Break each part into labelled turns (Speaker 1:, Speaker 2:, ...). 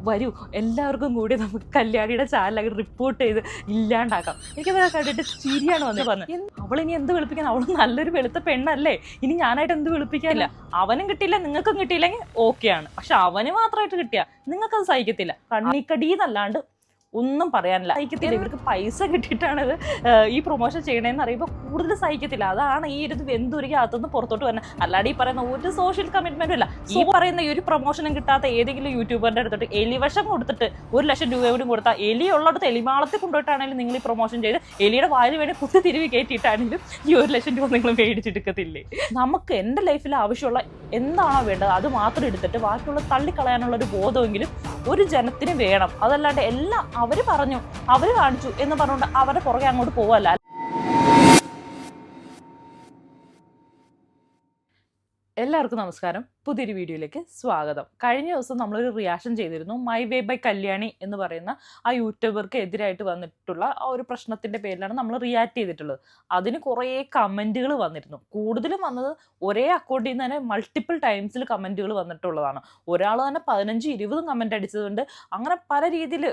Speaker 1: വരൂ എല്ലാവർക്കും കൂടി നമുക്ക് കല്യാണിയുടെ ചാനലൊക്കെ റിപ്പോർട്ട് ചെയ്ത് ഇല്ലാണ്ടാക്കാം. എനിക്കത് കണ്ടിട്ട് ചിരിയാണ് വന്നത്. പറഞ്ഞു അവളിനി എന്ത് വെളുപ്പിക്കാൻ, അവൾ നല്ലൊരു വെളുത്ത പെണ്ണല്ലേ, ഇനി ഞാനായിട്ട് എന്ത് വെളുപ്പിക്കാനില്ല. അവനും കിട്ടിയില്ല നിങ്ങൾക്കും കിട്ടിയില്ലെങ്കിൽ ഓക്കെയാണ്, പക്ഷെ അവന് മാത്രമായിട്ട് കിട്ടിയാ നിങ്ങൾക്കത് സഹിക്കത്തില്ല. കണ്ണിക്കടീന്നല്ലാണ്ട് ഒന്നും പറയാനില്ല. സഹിക്കത്തില്ല. ഇവർക്ക് പൈസ കിട്ടിയിട്ടാണ് ഈ പ്രൊമോഷൻ ചെയ്യണേന്ന് അറിയുമ്പോൾ കൂടുതൽ സഹിക്കത്തില്ല. അതാണ് ഈ ഒരു വെന്തുരുകി അകത്തുനിന്ന് പുറത്തോട്ട് വരുന്നത്. അല്ലാണ്ട് ഈ പറയുന്ന ഒരു സോഷ്യൽ കമ്മിറ്റ്മെന്റും ഇല്ല. ഈ പറയുന്ന ഈ ഒരു പ്രൊമോഷനും കിട്ടാത്ത ഏതെങ്കിലും യൂട്യൂബറിന്റെ അടുത്തിട്ട് എലിവശം കൊടുത്തിട്ട് 1,00,000 രൂപ കൂടി കൊടുത്താൽ എലി ഉള്ളിടത്ത് എലിമാളത്തിൽ കൊണ്ടുപോയിട്ടാണെങ്കിലും നിങ്ങൾ ഈ പ്രൊമോഷൻ ചെയ്ത് എലിയുടെ വായിൽ വേണ്ടി കുത്തി തിരുവി കയറ്റിയിട്ടാണെങ്കിലും ഈ 1,00,000 രൂപ നിങ്ങൾ മേടിച്ചെടുക്കത്തില്ലേ? നമുക്ക് എൻ്റെ ലൈഫിൽ ആവശ്യമുള്ള എന്താണോ വേണ്ടത് അത് മാത്രം എടുത്തിട്ട് ബാക്കിയുള്ള തള്ളിക്കളയാനുള്ള ഒരു ബോധമെങ്കിലും ഒരു ജനത്തിന് വേണം. അതല്ലാണ്ട് എല്ലാം അവര് പറഞ്ഞു അവര് കാണിച്ചു എന്ന് പറഞ്ഞുകൊണ്ട് അവരുടെ പുറകെ അങ്ങോട്ട് പോവല്ല. എല്ലാവർക്കും നമസ്കാരം, പുതിയൊരു വീഡിയോയിലേക്ക് സ്വാഗതം. കഴിഞ്ഞ ദിവസം നമ്മളൊരു റിയാക്ഷൻ ചെയ്തിരുന്നു. മൈ വേ ബൈ കല്യാണി എന്ന് പറയുന്ന ആ യൂട്യൂബർക്ക് എതിരായിട്ട് വന്നിട്ടുള്ള ആ ഒരു പ്രശ്നത്തിൻ്റെ പേരിലാണ് നമ്മൾ റിയാക്ട് ചെയ്തിട്ടുള്ളത്. അതിന് കുറേ കമൻറ്റുകൾ വന്നിരുന്നു. കൂടുതലും വന്നത് ഒരേ അക്കൗണ്ടിൽ നിന്ന് തന്നെ മൾട്ടിപ്പിൾ ടൈംസിൽ കമൻറ്റുകൾ വന്നിട്ടുള്ളതാണ്. ഒരാൾ തന്നെ 15-20 കമൻറ്റ് അടിച്ചതുകൊണ്ട് അങ്ങനെ പല രീതിയിൽ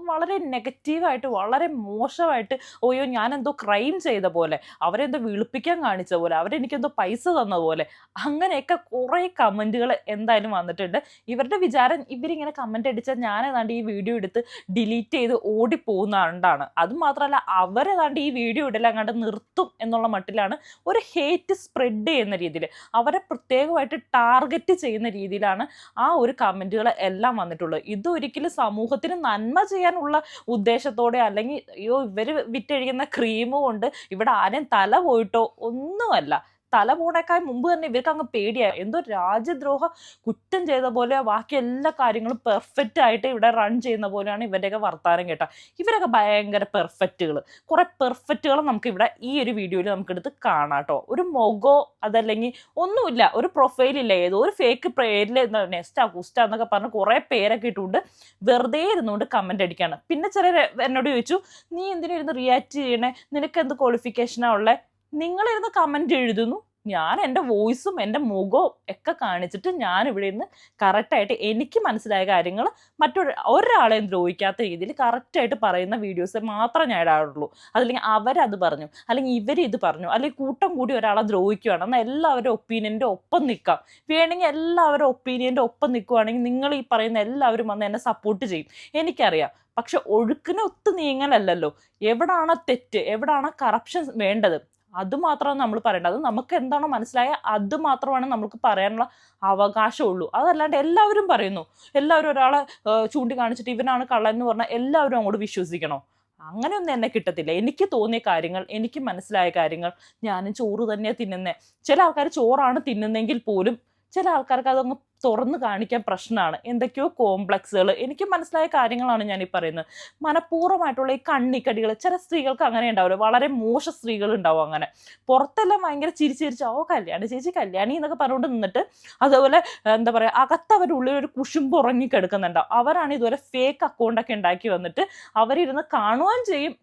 Speaker 1: വളരെ നെഗറ്റീവായിട്ട്, വളരെ മോശമായിട്ട്, ഓയോ ഞാനെന്തോ ക്രൈം ചെയ്ത പോലെ, അവരെന്തോ വിളിപ്പിക്കാൻ കാണിച്ച പോലെ, അവരെനിക്കെന്തോ പൈസ തന്ന പോലെ, അങ്ങനെയൊക്കെ കുറേ കമൻറ്റുകൾ എന്തായാലും വന്നിട്ടുണ്ട്. ഇവരുടെ വിചാരം ഇവരിങ്ങനെ കമൻറ്റ് അടിച്ചാൽ ഞാനേതാണ്ട് ഈ വീഡിയോ എടുത്ത് ഡിലീറ്റ് ചെയ്ത് ഓടിപ്പോകുന്നതാണ്. അതുമാത്രമല്ല അവരേതാണ്ട് ഈ വീഡിയോ ഇടല അങ്ങോട്ട് നിർത്തും എന്നുള്ള മട്ടിലാണ് ഒരു ഹേറ്റ് സ്പ്രെഡ് ചെയ്യുന്ന രീതിയിൽ, അവരെ പ്രത്യേകമായിട്ട് ടാർഗറ്റ് ചെയ്യുന്ന രീതിയിലാണ് ആ ഒരു കമൻറ്റുകൾ എല്ലാം വന്നിട്ടുള്ളത്. ഇതൊരിക്കലും സമൂഹത്തിന് നന്മ ചെയ്യാനുള്ള ഉദ്ദേശത്തോടെ അല്ലെങ്കിൽ അയ്യോ ഇവര് വിറ്റഴിക്കുന്ന ക്രീം കൊണ്ട് ഇവിടെ ആരെയും തല പോയിട്ടോ ഒന്നുമല്ല. തല പോണേക്കാൾ മുമ്പ് തന്നെ ഇവർക്ക് അങ്ങ് പേടിയായി. എന്തോ രാജ്യദ്രോഹ കുറ്റം ചെയ്ത പോലെ ബാക്കി എല്ലാ കാര്യങ്ങളും പെർഫെക്റ്റ് ആയിട്ട് ഇവിടെ റൺ ചെയ്യുന്ന പോലെയാണ് ഇവരുടെയൊക്കെ വർത്താനം കേട്ടോ. ഇവരൊക്കെ ഭയങ്കര പെർഫെക്റ്റുകൾ. കുറെ പെർഫെക്റ്റുകൾ നമുക്ക് ഇവിടെ ഈ ഒരു വീഡിയോയിൽ നമുക്കെടുത്ത് കാണാം കേട്ടോ. ഒരു മൊഗോ അതല്ലെങ്കിൽ ഒന്നുമില്ല, ഒരു പ്രൊഫൈലില്ല, ഏതോ ഒരു ഫേക്ക് പേരിൽ നെസ്റ്റ കുസ്റ്റ എന്നൊക്കെ പറഞ്ഞ് കുറെ പേരൊക്കെ ഇട്ടുകൊണ്ട് വെറുതെ ഇരുന്നുകൊണ്ട് കമന്റ് അടിക്കാണ്. പിന്നെ ചിലർ എന്നോട് ചോദിച്ചു, നീ എന്തിനായിരുന്നു റിയാക്ട് ചെയ്യണേ, നിനക്ക് എന്ത് ക്വാളിഫിക്കേഷനാ ഉള്ളേ? നിങ്ങളിരുന്ന് കമന്റ് എഴുതുന്നു, ഞാൻ എൻ്റെ വോയിസും എൻ്റെ മുഖവും ഒക്കെ കാണിച്ചിട്ട് ഞാൻ ഇവിടെ നിന്ന് കറക്റ്റായിട്ട് എനിക്ക് മനസ്സിലായ കാര്യങ്ങൾ ഒരാളെയും ദ്രോഹിക്കാത്ത രീതിയിൽ കറക്റ്റായിട്ട് പറയുന്ന വീഡിയോസ് മാത്രമേ ഞാൻ ഇടാറുള്ളൂ. അതല്ലെങ്കിൽ അവരത് പറഞ്ഞു, അല്ലെങ്കിൽ ഇവരിത് പറഞ്ഞു, അല്ലെങ്കിൽ കൂട്ടം കൂടി ഒരാളെ ദ്രോഹിക്കുകയാണ് എന്നാൽ എല്ലാവരുടെ ഒപ്പീനിയൻ്റെ ഒപ്പം നിൽക്കാം. വേണമെങ്കിൽ എല്ലാവരുടെ ഒപ്പീനിയൻ്റെ ഒപ്പം നിൽക്കുകയാണെങ്കിൽ നിങ്ങൾ ഈ പറയുന്ന എല്ലാവരും വന്ന് എന്നെ സപ്പോർട്ട് ചെയ്യും, എനിക്കറിയാം. പക്ഷെ ഒഴുക്കിനെ ഒത്തു നീങ്ങലല്ലോ. എവിടാണ് തെറ്റ്, എവിടാണ് കറപ്ഷൻ വേണ്ടത്, അതുമാത്രമാണ് നമ്മൾ പറയേണ്ടത്. അത് നമുക്ക് എന്താണോ മനസ്സിലായ അത് മാത്രമാണ് നമുക്ക് പറയാനുള്ള അവകാശമുള്ളൂ. അതല്ലാണ്ട് എല്ലാവരും പറയുന്നു, എല്ലാവരും ഒരാളെ ചൂണ്ടിക്കാണിച്ചിട്ട് ഇവനാണ് കള്ളൻ എന്ന് പറഞ്ഞാൽ എല്ലാവരും അങ്ങോട്ട് വിശ്വസിക്കണോ? അങ്ങനെയൊന്നും എന്നെ കിട്ടത്തില്ല. എനിക്ക് തോന്നിയ കാര്യങ്ങൾ, എനിക്ക് മനസ്സിലായ കാര്യങ്ങൾ, ഞാനും ചോറ് തന്നെയാണ് തിന്നുന്നത്. ചില ആൾക്കാർ ചോറാണ് തിന്നുന്നെങ്കിൽ പോലും ചില ആൾക്കാർക്ക് അതൊന്ന് തുറന്ന് കാണിക്കാൻ പ്രശ്നമാണ്. എന്തൊക്കെയോ കോംപ്ലക്സുകൾ, എനിക്ക് മനസ്സിലായ കാര്യങ്ങളാണ് ഞാൻ ഈ പറയുന്നത്. മനഃപൂർവ്വമായിട്ടുള്ള ഈ കണ്ണിക്കടികൾ ചില സ്ത്രീകൾക്ക് അങ്ങനെ ഉണ്ടാവില്ല. വളരെ മോശ സ്ത്രീകൾ ഉണ്ടാവും. അങ്ങനെ പുറത്തെല്ലാം ഭയങ്കര ചിരിച്ചിരിച്ച് ഓ കല്യാണി ചേച്ചി കല്യാണി എന്നൊക്കെ പറഞ്ഞുകൊണ്ട് നിന്നിട്ട് അതുപോലെ എന്താ പറയുക അകത്ത് അവരുടെ ഉള്ളിൽ ഒരു കുശുമ്പ് ഉറങ്ങിക്കിടക്കുന്നുണ്ടാവും. അവരാണ് ഇതുപോലെ ഫേക്ക് അക്കൗണ്ടൊക്കെ ഉണ്ടാക്കി വന്നിട്ട് അവരിരുന്ന് കാണുകയും ചെയ്യും,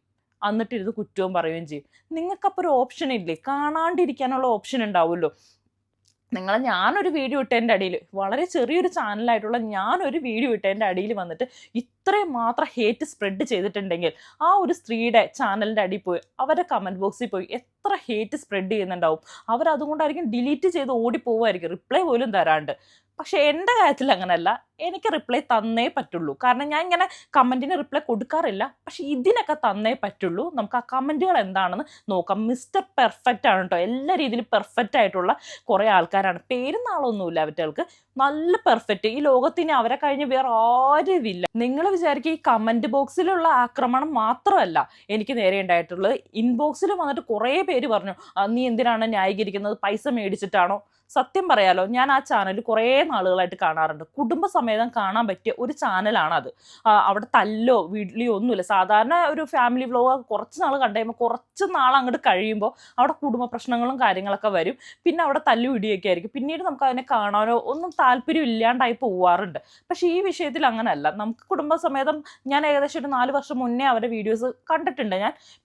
Speaker 1: എന്നിട്ടിരുന്ന് കുറ്റവും പറയുകയും ചെയ്യും. നിങ്ങൾക്കപ്പോൾ ഒരു ഓപ്ഷൻ ഇല്ലേ? കാണാണ്ടിരിക്കാനുള്ള ഓപ്ഷൻ ഉണ്ടാവുമല്ലോ. ഞാനൊരു വീഡിയോ ഇട്ടതിൻ്റെ അടിയിൽ, വളരെ ചെറിയൊരു ചാനലായിട്ടുള്ള ഞാനൊരു വീഡിയോ ഇട്ടതിൻ്റെ അടിയിൽ വന്നിട്ട് ഇത്രയും മാത്രം ഹേറ്റ് സ്പ്രെഡ് ചെയ്തിട്ടുണ്ടെങ്കിൽ ആ ഒരു സ്ത്രീയുടെ ചാനലിൻ്റെ അടിയിൽ പോയി അവരുടെ കമൻറ്റ് ബോക്സിൽ പോയി എത്ര ഹേറ്റ് സ്പ്രെഡ് ചെയ്യുന്നുണ്ടാവും. അവരതുകൊണ്ടായിരിക്കും ഡിലീറ്റ് ചെയ്ത് ഓടിപ്പോവായിരിക്കും, റിപ്ലൈ പോലും തരാണ്ട്. പക്ഷെ എൻ്റെ കാര്യത്തിൽ അങ്ങനെയല്ല, എനിക്ക് റിപ്ലൈ തന്നേ പറ്റുള്ളൂ. കാരണം ഞാൻ ഇങ്ങനെ കമൻറ്റിന് റിപ്ലൈ കൊടുക്കാറില്ല, പക്ഷെ ഇതിനൊക്കെ തന്നേ പറ്റുള്ളൂ. നമുക്ക് ആ കമൻറ്റുകൾ എന്താണെന്ന് നോക്കാം. മിസ്റ്റർ പെർഫെക്റ്റ് ആണ് കേട്ടോ, എല്ലാ രീതിയിലും പെർഫെക്റ്റ് ആയിട്ടുള്ള കുറേ ആൾക്കാരാണ്. പേരും നാളൊന്നുമില്ല അവറ്റകൾക്ക്, നല്ല പെർഫെക്റ്റ്. ഈ ലോകത്തിന് അവരെ കഴിഞ്ഞ് വേറെ ആരുമില്ല. നിങ്ങൾ വിചാരിക്കുക ഈ കമൻറ്റ് ബോക്സിലുള്ള ആക്രമണം മാത്രമല്ല എനിക്ക് നേരെ ഉണ്ടായിട്ടുള്ളത്. ഇൻബോക്സിൽ വന്നിട്ട് കുറേ പേര് പറഞ്ഞു, നീ എന്തിനാണ് ന്യായീകരിക്കുന്നത്, പൈസ മേടിച്ചിട്ടാണോ? സത്യം പറയാലോ, ഞാൻ ആ ചാനൽ കുറേ നാളുകളായിട്ട് കാണാറുണ്ട്. കുടുംബസമേതം കാണാൻ പറ്റിയ ഒരു ചാനലാണത്. അവിടെ തല്ലോ വീട്ടിലോ ഒന്നുമില്ല. സാധാരണ ഒരു ഫാമിലി വ്ലോഗ് കുറച്ച് നാൾ കണ്ടു കഴിയുമ്പോൾ കുറച്ച് നാൾ അങ്ങോട്ട് കഴിയുമ്പോൾ അവിടെ കുടുംബ പ്രശ്നങ്ങളും കാര്യങ്ങളൊക്കെ വരും. പിന്നെ അവിടെ തല്ലു ഇടിയൊക്കെ ആയിരിക്കും. പിന്നീട് നമുക്ക് അതിനെ കാണാനോ ഒന്നും താല്പര്യം ഇല്ലാണ്ടായി പോവാറുണ്ട്. പക്ഷേ ഈ വിഷയത്തിൽ അങ്ങനെയല്ല. നമുക്ക് കുടുംബസമേതം ഞാൻ ഏകദേശം ഒരു 4 വർഷം മുന്നേ അവരുടെ വീഡിയോസ് കണ്ടിട്ടുണ്ട്.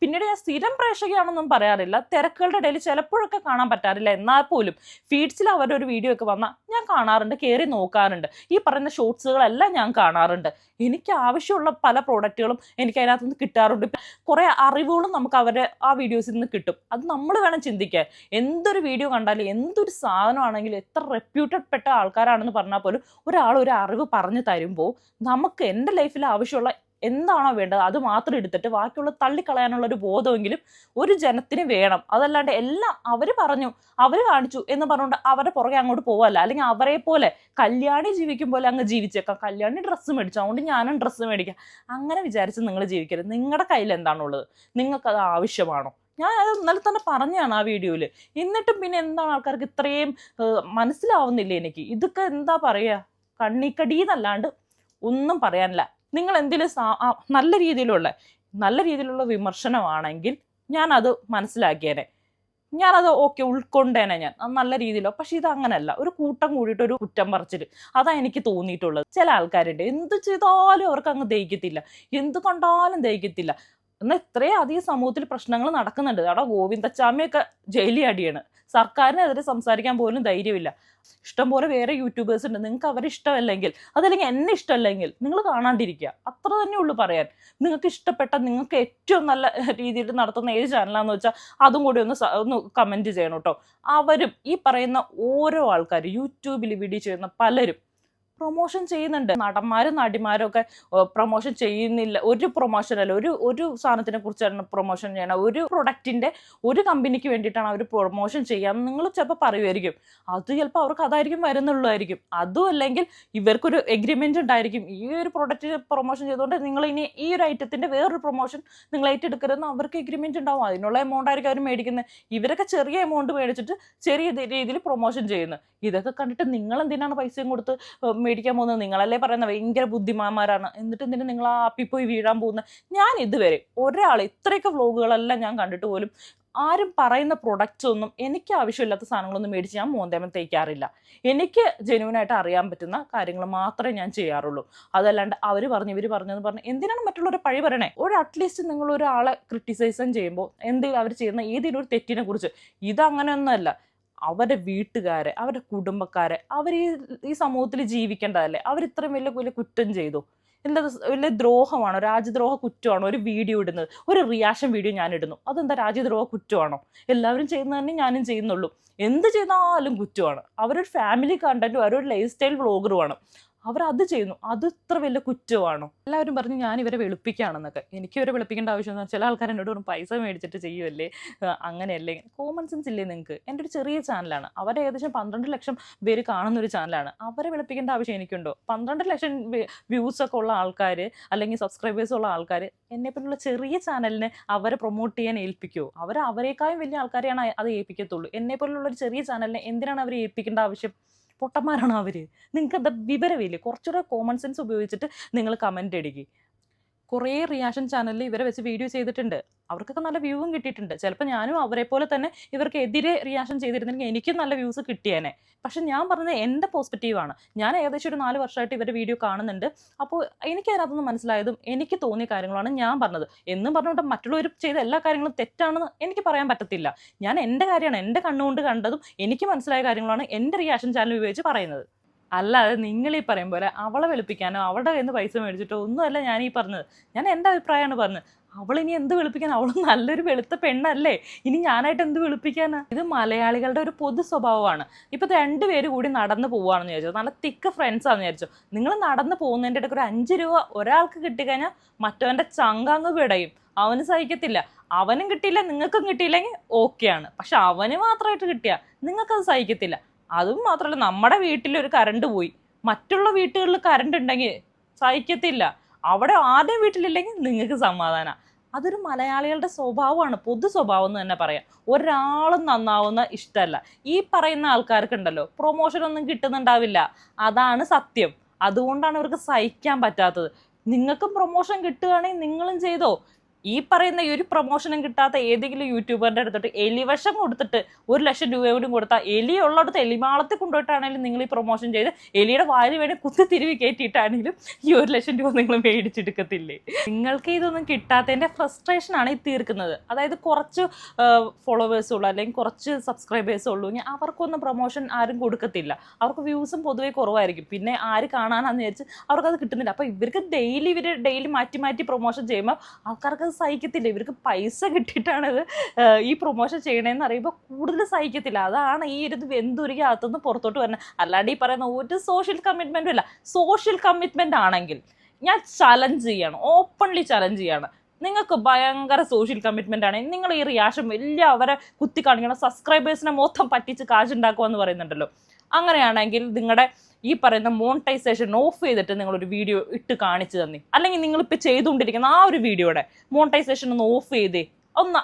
Speaker 1: പിന്നീട് ഞാൻ സ്ഥിരം പ്രേക്ഷകയാണെന്നൊന്നും പറയാറില്ല. തിരക്കുകളുടെ ഇടയിൽ ചിലപ്പോഴൊക്കെ കാണാൻ പറ്റാറില്ല. എന്നാൽ പോലും ഫീഡ് ഫീഡ്സിൽ അവരുടെ ഒരു വീഡിയോ ഒക്കെ വന്നാൽ ഞാൻ കാണാറുണ്ട്, കയറി നോക്കാറുണ്ട്. ഈ പറയുന്ന ഷോർട്സുകളെല്ലാം ഞാൻ കാണാറുണ്ട്. എനിക്ക് ആവശ്യമുള്ള പല പ്രോഡക്റ്റുകളും എനിക്ക് അതിനകത്ത് നിന്ന് കിട്ടാറുണ്ട്. കുറേ അറിവുകളും നമുക്ക് അവരുടെ ആ വീഡിയോസിൽ നിന്ന് കിട്ടും. അത് നമ്മൾ വേണം ചിന്തിക്കാൻ. എന്തൊരു വീഡിയോ കണ്ടാലും എന്തൊരു സാധനമാണെങ്കിലും എത്ര റെപ്യൂട്ടഡ് പെട്ട ആൾക്കാരാണെന്ന് പറഞ്ഞാൽ പോലും ഒരാൾ ഒരു അറിവ് പറഞ്ഞു തരുമ്പോൾ നമുക്ക് എൻ്റെ ലൈഫിൽ ആവശ്യമുള്ള എന്താണോ വേണ്ടത് അത് മാത്രം എടുത്തിട്ട് ബാക്കിയുള്ള തള്ളിക്കളയാനുള്ള ഒരു ബോധമെങ്കിലും ഒരു ജനത്തിന് വേണം. അതല്ലാണ്ട് എല്ലാം അവർ പറഞ്ഞു, അവർ കാണിച്ചു എന്ന് പറഞ്ഞുകൊണ്ട് അവരുടെ പുറകെ അങ്ങോട്ട് പോവല്ല. അല്ലെങ്കിൽ അവരെ പോലെ കല്യാണി ജീവിക്കും പോലെ അങ്ങ് ജീവിച്ചേക്കാം. കല്യാണി ഡ്രസ്സ് മേടിച്ചു, അതുകൊണ്ട് ഞാനും ഡ്രസ്സ് മേടിക്കാം. അങ്ങനെ വിചാരിച്ച് നിങ്ങൾ ജീവിക്കരുത്. നിങ്ങളുടെ കയ്യിൽ എന്താണുള്ളത്, നിങ്ങൾക്കത് ആവശ്യമാണോ? ഞാൻ അത് ഇന്നലെ തന്നെ പറഞ്ഞാണ് ആ വീഡിയോയിൽ. എന്നിട്ടും പിന്നെ എന്താണ് ആൾക്കാർക്ക് ഇത്രയും മനസ്സിലാവുന്നില്ല എനിക്ക്. ഇതൊക്കെ എന്താ പറയുക, കണ്ണിക്കടീന്നല്ലാണ്ട് ഒന്നും പറയാനില്ല. നിങ്ങൾ എന്തെങ്കിലും നല്ല രീതിയിലുള്ള വിമർശനമാണെങ്കിൽ ഞാനത് മനസ്സിലാക്കിയേനെ, ഞാനത് ഓക്കെ ഉൾക്കൊണ്ടേനെ, ഞാൻ നല്ല രീതിയിലോ. പക്ഷെ ഇത് അങ്ങനെയല്ല, ഒരു കൂട്ടം കൂടിയിട്ട് ഒരു കുറ്റം പറിച്ചിട്ട് അതാ എനിക്ക് തോന്നിയിട്ടുള്ളത്. ചില ആൾക്കാരുണ്ട് എന്ത് ചെയ്താലും അവർക്ക് അങ്ങ് ദഹിക്കത്തില്ല, എന്ത് കണ്ടാലും ദഹിക്കത്തില്ല. എന്നാൽ ഇത്രയും അധികം സമൂഹത്തിൽ പ്രശ്നങ്ങൾ നടക്കുന്നുണ്ട്. അവിടെ ഗോവിന്ദച്ചാമിയൊക്കെ ജയിലിൽ അടിയാണ്. സർക്കാരിനെതിരെ സംസാരിക്കാൻ പോലും ധൈര്യമില്ല. ഇഷ്ടംപോലെ വേറെ യൂട്യൂബേഴ്സ് ഉണ്ട്. നിങ്ങൾക്ക് അവരെ ഇഷ്ടമല്ലെങ്കിൽ, അതല്ലെങ്കിൽ എന്നെ ഇഷ്ടമല്ലെങ്കിൽ നിങ്ങൾ കാണാണ്ടിരിക്കുക. അത്ര തന്നെ ഉള്ളൂ പറയാൻ. നിങ്ങൾക്ക് ഇഷ്ടപ്പെട്ട, നിങ്ങൾക്ക് ഏറ്റവും നല്ല രീതിയിൽ നടത്തുന്ന ഏത് ചാനലാണെന്ന് വെച്ചാൽ അതും കൂടി ഒന്ന് കമൻറ്റ് ചെയ്യണം കേട്ടോ. അവരും ഈ പറയുന്ന ഓരോ ആൾക്കാർ യൂട്യൂബിൽ വീഡിയോ ചെയ്യുന്ന പലരും പ്രൊമോഷൻ ചെയ്യുന്നുണ്ട്. നടന്മാരും നടിമാരും ഒക്കെ പ്രൊമോഷൻ ചെയ്യുന്നില്ല. ഒരു പ്രൊമോഷൻ അല്ല, ഒരു സാധനത്തിനെ കുറിച്ചാണ് പ്രൊമോഷൻ ചെയ്യണം. ഒരു പ്രൊഡക്റ്റിൻ്റെ ഒരു കമ്പനിക്ക് വേണ്ടിയിട്ടാണ് അവർ പ്രൊമോഷൻ ചെയ്യാമെന്ന് നിങ്ങൾ ചിലപ്പോൾ പറയുമായിരിക്കും. അത് ചിലപ്പോൾ അവർക്ക് അതായിരിക്കും വരുന്നുള്ളതായിരിക്കും. അതും അല്ലെങ്കിൽ ഇവർക്കൊരു എഗ്രിമെൻ്റ് ഉണ്ടായിരിക്കും. ഈ ഒരു പ്രൊഡക്റ്റ് പ്രൊമോഷൻ ചെയ്തുകൊണ്ട് നിങ്ങൾ ഇനി ഈ ഒരു ഐറ്റത്തിൻ്റെ വേറൊരു പ്രൊമോഷൻ നിങ്ങൾ ഏറ്റെടുക്കരുതെന്ന് അവർക്ക് എഗ്രിമെൻ്റ് ഉണ്ടാവും. അതിനുള്ള എമൗണ്ട് ആയിരിക്കും അവർ മേടിക്കുന്നത്. ഇവരൊക്കെ ചെറിയ എമൗണ്ട് മേടിച്ചിട്ട് ചെറിയ രീതിയിൽ പ്രൊമോഷൻ ചെയ്യുന്നത്. ഇതൊക്കെ കണ്ടിട്ട് നിങ്ങൾ എന്തിനാണ് പൈസയും കൊടുത്ത് മേടിക്കാൻ പോകുന്നത്? നിങ്ങളല്ലേ പറയുന്നത് ഭയങ്കര ബുദ്ധിമാന്മാരാണ്, എന്നിട്ട് എന്തിനാ നിങ്ങൾ ആ ആപ്പിൽ പോയി വീഴാൻ പോകുന്നത്? ഞാൻ ഇതുവരെ ഒരാൾ ഇത്രയൊക്കെ വ്ലോഗുകളെല്ലാം ഞാൻ കണ്ടിട്ട് പോലും ആരും പറയുന്ന പ്രൊഡക്റ്റ്സ് ഒന്നും എനിക്ക് ആവശ്യമില്ലാത്ത സാധനങ്ങളൊന്നും മേടിച്ച് ഞാൻ മോന്തേമം തേക്കാറില്ല. എനിക്ക് ജെന്യുവനായിട്ട് അറിയാൻ പറ്റുന്ന കാര്യങ്ങൾ മാത്രമേ ഞാൻ ചെയ്യാറുള്ളൂ. അതല്ലാണ്ട് അവർ പറഞ്ഞു ഇവർ പറഞ്ഞെന്ന് പറഞ്ഞ് എന്തിനാണ് മറ്റുള്ളവരെ പഴി പറയണേ? അറ്റ്ലീസ്റ്റ് നിങ്ങൾ ഒരാളെ ക്രിട്ടിസൈസും ചെയ്യുമ്പോൾ എന്തെങ്കിലും അവർ ചെയ്യുന്ന ഏതെങ്കിലും ഒരു തെറ്റിനെ കുറിച്ച്, ഇതങ്ങനെയൊന്നുമല്ല. അവരുടെ വീട്ടുകാരെ, അവരുടെ കുടുംബക്കാരെ, അവർ ഈ സമൂഹത്തിൽ ജീവിക്കേണ്ടതല്ലേ? അവർ ഇത്രയും വലിയ കുറ്റം ചെയ്തു. എന്താ വലിയ ദ്രോഹമാണോ, രാജ്യദ്രോഹ കുറ്റമാണോ ഒരു വീഡിയോ ഇടുന്നത്? ഒരു റിയാക്ഷൻ വീഡിയോ ഞാൻ ഇടുന്നു, അതെന്താ രാജ്യദ്രോഹ കുറ്റമാണോ? എല്ലാവരും ചെയ്യുന്നത് തന്നെ ഞാനും ചെയ്യുന്നുള്ളൂ. എന്ത് ചെയ്താലും കുറ്റമാണ്. അവരൊരു ഫാമിലി കണ്ടന്റും അവരൊരു ലൈഫ് സ്റ്റൈൽ വ്ളോഗറുമാണ്. അവരത് ചെയ്യുന്നു, അത് ഇത്ര വലിയ കുറ്റമാണോ? എല്ലാവരും പറഞ്ഞു ഞാൻ ഇവരെ വെളുപ്പിക്കുകയാണെന്നൊക്കെ. എനിക്ക് ഇവരെ വെളുപ്പിക്കേണ്ട ആവശ്യം, ചില ആൾക്കാർ എന്നോട് പറഞ്ഞു പൈസ മേടിച്ചിട്ട് ചെയ്യുമല്ലേ, അങ്ങനെയല്ലേ. കോമൺ സെൻസ് ഇല്ലേ നിങ്ങൾക്ക്? എൻ്റെ ഒരു ചെറിയ ചാനലാണ്, അവർ ഏകദേശം 12 ലക്ഷം പേര് കാണുന്ന ഒരു ചാനലാണ്. അവരെ വെളുപ്പിക്കേണ്ട ആവശ്യം എനിക്കുണ്ടോ? 12 ലക്ഷം വ്യൂസൊക്കെ ഉള്ള ആൾക്കാർ അല്ലെങ്കിൽ സബ്സ്ക്രൈബേഴ്സ് ഉള്ള ആൾക്കാർ എന്നെപ്പോലുള്ള ചെറിയ ചാനലിനെ അവരെ പ്രൊമോട്ട് ചെയ്യാൻ ഏൽപ്പിക്കുമോ? അവരേക്കാളും വലിയ ആൾക്കാരെയാണ് അത് ഏൽപ്പിക്കത്തുള്ളൂ. എന്നെപ്പോലുള്ള ഒരു ചെറിയ ചാനലിനെ എന്തിനാണ് അവർ ഏൽപ്പിക്കേണ്ട ആവശ്യം? പൊട്ടന്മാരാണോ അവർ? നിങ്ങൾക്ക് എന്താ വിവരമില്ലേ? കുറച്ചുകൂടെ കോമൺ സെൻസ് ഉപയോഗിച്ചിട്ട് നിങ്ങൾ കമൻറ്റ് അടിക്കുക. കുറേ റിയാക്ഷൻ ചാനലിൽ ഇവരെ വെച്ച് വീഡിയോ ചെയ്തിട്ടുണ്ട്. അവർക്കൊക്കെ നല്ല വ്യൂവും കിട്ടിയിട്ടുണ്ട്. ചിലപ്പോൾ ഞാനും അവരെ പോലെ തന്നെ ഇവർക്ക് എതിരെ റിയാക്ഷൻ ചെയ്തിരുന്നെങ്കിൽ എനിക്കും നല്ല വ്യൂസ് കിട്ടിയേനെ. പക്ഷെ ഞാൻ പറഞ്ഞത് എൻ്റെ പോസിറ്റീവാണ്. ഞാൻ ഏകദേശം ഒരു 4 വർഷമായിട്ട് ഇവരുടെ വീഡിയോ കാണുന്നുണ്ട്. അപ്പോൾ എനിക്കതിനകത്തുനിന്ന് മനസ്സിലായതും എനിക്ക് തോന്നിയ കാര്യങ്ങളാണ് ഞാൻ പറഞ്ഞത്. എന്നും പറഞ്ഞുകൊണ്ട് മറ്റുള്ളവർ ചെയ്ത എല്ലാ കാര്യങ്ങളും തെറ്റാണെന്ന് എനിക്ക് പറയാൻ പറ്റത്തില്ല. ഞാൻ എൻ്റെ കാര്യമാണ്, എൻ്റെ കണ്ണുകൊണ്ട് കണ്ടതും എനിക്ക് മനസ്സിലായ കാര്യങ്ങളാണ് എൻ്റെ റിയാക്ഷൻ ചാനൽ ഉപയോഗിച്ച് പറയുന്നത്. അല്ലാതെ നിങ്ങൾ ഈ പറയും പോലെ അവളെ വെളുപ്പിക്കാനോ അവളുടെ കയ്യിൽ നിന്ന് പൈസ മേടിച്ചിട്ടോ ഒന്നുമല്ല ഞാൻ ഈ പറഞ്ഞത്. ഞാൻ എൻ്റെ അഭിപ്രായമാണ് പറഞ്ഞത്. അവളിനി എന്ത് വെളുപ്പിക്കാൻ? അവൾ നല്ലൊരു വെളുത്ത പെണ്ണല്ലേ, ഇനി ഞാനായിട്ട് എന്ത് വെളുപ്പിക്കാനാ? ഇത് മലയാളികളുടെ ഒരു പൊതു സ്വഭാവമാണ്. ഇപ്പോൾ 2 പേര് കൂടി നടന്ന് പോവുകയാണെന്ന് വിചാരിച്ചോ, നല്ല തിക്ക് ഫ്രണ്ട്സാണെന്ന് വിചാരിച്ചോ, നിങ്ങൾ നടന്ന് പോകുന്നതിൻ്റെ ഇടയ്ക്ക് ഒരു 5 രൂപ ഒരാൾക്ക് കിട്ടിക്കഴിഞ്ഞാൽ മറ്റവൻ്റെ ചങ്കങ്ങ് പിടയും. അവന് സഹിക്കത്തില്ല. അവനും കിട്ടിയില്ല, നിങ്ങൾക്കും കിട്ടിയില്ലെങ്കിൽ ഓക്കെയാണ്. പക്ഷെ അവന് മാത്രമായിട്ട് കിട്ടിയാൽ നിങ്ങൾക്കത് സഹിക്കത്തില്ല. അതും മാത്രമല്ല, നമ്മുടെ വീട്ടിലൊരു കറണ്ട് പോയി, മറ്റുള്ള വീട്ടുകളിൽ കറണ്ട് ഉണ്ടെങ്കിൽ സഹിക്കത്തില്ല. അവിടെ ആദ്യം വീട്ടിലില്ലെങ്കിൽ നിങ്ങൾക്ക് സമാധാനം. അതൊരു മലയാളികളുടെ സ്വഭാവമാണ്, പൊതു സ്വഭാവം എന്ന് തന്നെ പറയാം. ഒരാളും നന്നാവുന്ന ഇഷ്ടമല്ല. ഈ പറയുന്ന ആൾക്കാർക്കുണ്ടല്ലോ പ്രൊമോഷനൊന്നും കിട്ടുന്നുണ്ടാവില്ല, അതാണ് സത്യം. അതുകൊണ്ടാണ് ഇവർക്ക് സഹിക്കാൻ പറ്റാത്തത്. നിങ്ങൾക്കും പ്രൊമോഷൻ കിട്ടുകയാണെങ്കിൽ നിങ്ങളും ചെയ്തോ. ഈ പറയുന്ന ഈ ഒരു പ്രൊമോഷനും കിട്ടാത്ത ഏതെങ്കിലും യൂട്യൂബറിന്റെ അടുത്തിട്ട് എലിവശം കൊടുത്തിട്ട് 1,00,000 രൂപ കൂടി കൊടുത്താൽ എലി ഉള്ളിടത്ത് എലിമാളത്തിൽ കൊണ്ടുപോയിട്ടാണെങ്കിലും നിങ്ങൾ ഈ പ്രൊമോഷൻ ചെയ്ത് എലിയുടെ വായിൽ വേണേൽ കുത്തി തിരുവി കയറ്റിയിട്ടാണെങ്കിലും ഈ 1,00,000 രൂപ നിങ്ങൾ മേടിച്ചെടുക്കത്തില്ലേ? നിങ്ങൾക്ക് ഇതൊന്നും കിട്ടാത്തതിന്റെ ഫ്രസ്ട്രേഷൻ ആണ് ഈ തീർക്കുന്നത്. അതായത് കുറച്ച് ഫോളോവേഴ്സ് ഉള്ളൂ അല്ലെങ്കിൽ കുറച്ച് സബ്സ്ക്രൈബേഴ്സ് ഉള്ളൂ, അവർക്കൊന്നും പ്രൊമോഷൻ ആരും കൊടുക്കത്തില്ല. അവർക്ക് വ്യൂസും പൊതുവെ കുറവായിരിക്കും. പിന്നെ ആര് കാണാനാന്ന് വിചാരിച്ച് അവർക്കത് കിട്ടുന്നില്ല. അപ്പോൾ ഇവർ ഡെയിലി മാറ്റി പ്രൊമോഷൻ ചെയ്യുമ്പോൾ ആൾക്കാർക്ക് സഹിക്കത്തില്ല. ഇവർക്ക് പൈസ കിട്ടിയിട്ടാണ് ഇത് ഈ പ്രൊമോഷൻ ചെയ്യണേന്ന് അറിയുമ്പോൾ കൂടുതൽ സഹിക്കത്തില്ല. അതാണ് ഈ ഒരു വെന്തുരുകി അകത്തുനിന്ന് പുറത്തോട്ട് വരുന്നത്. അല്ലാണ്ട് ഈ പറയുന്ന ഒരു സോഷ്യൽ കമ്മിറ്റ്മെന്റും ഇല്ല. സോഷ്യൽ കമ്മിറ്റ്മെന്റ് ആണെങ്കിൽ ഞാൻ ചലഞ്ച് ചെയ്യാണ്, ഓപ്പൺലി ചലഞ്ച് ചെയ്യാണ്. നിങ്ങൾക്ക് ഭയങ്കര സോഷ്യൽ കമ്മിറ്റ്മെന്റ് ആണെങ്കിൽ നിങ്ങൾ ഈ റിയാക്ഷൻ വലിയ അവരെ കുത്തി കാണിക്കണം, സബ്സ്ക്രൈബേഴ്സിനെ മൊത്തം പറ്റിച്ച് കാശുണ്ടാക്കുക എന്ന് പറയുന്നുണ്ടല്ലോ. അങ്ങനെയാണെങ്കിൽ നിങ്ങളുടെ ഈ പറയുന്ന മോണിറ്റൈസേഷൻ ഓഫ് ചെയ്തിട്ട് നിങ്ങളൊരു വീഡിയോ ഇട്ട് കാണിച്ചു തന്നെ, അല്ലെങ്കിൽ നിങ്ങളിപ്പോൾ ചെയ്തുകൊണ്ടിരിക്കുന്ന ആ ഒരു വീഡിയോയുടെ മോണിറ്റൈസേഷൻ ഒന്ന് ഓഫ് ചെയ്തേ,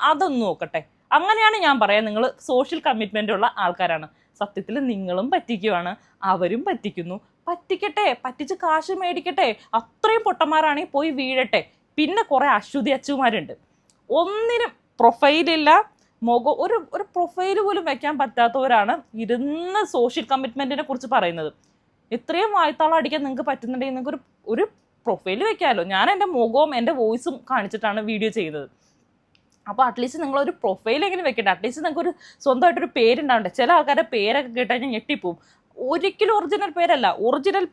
Speaker 1: അതൊന്ന് നോക്കട്ടെ. അങ്ങനെയാണ് ഞാൻ പറയാം നിങ്ങൾ സോഷ്യൽ കമ്മിറ്റ്മെൻ്റ് ഉള്ള ആൾക്കാരാണ്. സത്യത്തിൽ നിങ്ങളും പറ്റിക്കുവാണ്, അവരും പറ്റിക്കുന്നു. പറ്റിക്കട്ടെ, പറ്റിച്ച് കാശ് മേടിക്കട്ടെ. അത്രയും പൊട്ടന്മാരാണെങ്കിൽ പോയി വീഴട്ടെ. പിന്നെ കുറേ അശ്വതി അച്ചുമാരുണ്ട്, ഒന്നിനും പ്രൊഫൈലില്ല, മുഖം ഒരു പ്രൊഫൈൽ പോലും വെക്കാൻ പറ്റാത്തവരാണ് ഇരുന്ന് സോഷ്യൽ കമ്മിറ്റ്മെൻറ്റിനെ കുറിച്ച് പറയുന്നത്. ഇത്രയും വായ്ത്താളം അടിക്കാൻ നിങ്ങൾക്ക് പറ്റുന്നുണ്ടെങ്കിൽ നിങ്ങൾക്ക് ഒരു പ്രൊഫൈൽ വെക്കാമല്ലോ. ഞാൻ എൻ്റെ മുഖവും എൻ്റെ വോയിസും കാണിച്ചിട്ടാണ് വീഡിയോ ചെയ്യുന്നത്. അപ്പോൾ അറ്റ്ലീസ്റ്റ് നിങ്ങളൊരു പ്രൊഫൈലെങ്കിലും വെക്കട്ടെ. അറ്റ്ലീസ്റ്റ് നിങ്ങൾക്കൊരു സ്വന്തമായിട്ടൊരു പേരുണ്ടാവണ്ടേ. ചില ആൾക്കാരുടെ പേരൊക്കെ കേട്ടാൽ ഞാൻ ഞെട്ടിപ്പോവും. ഒരിക്കലും ഒറിജിനൽ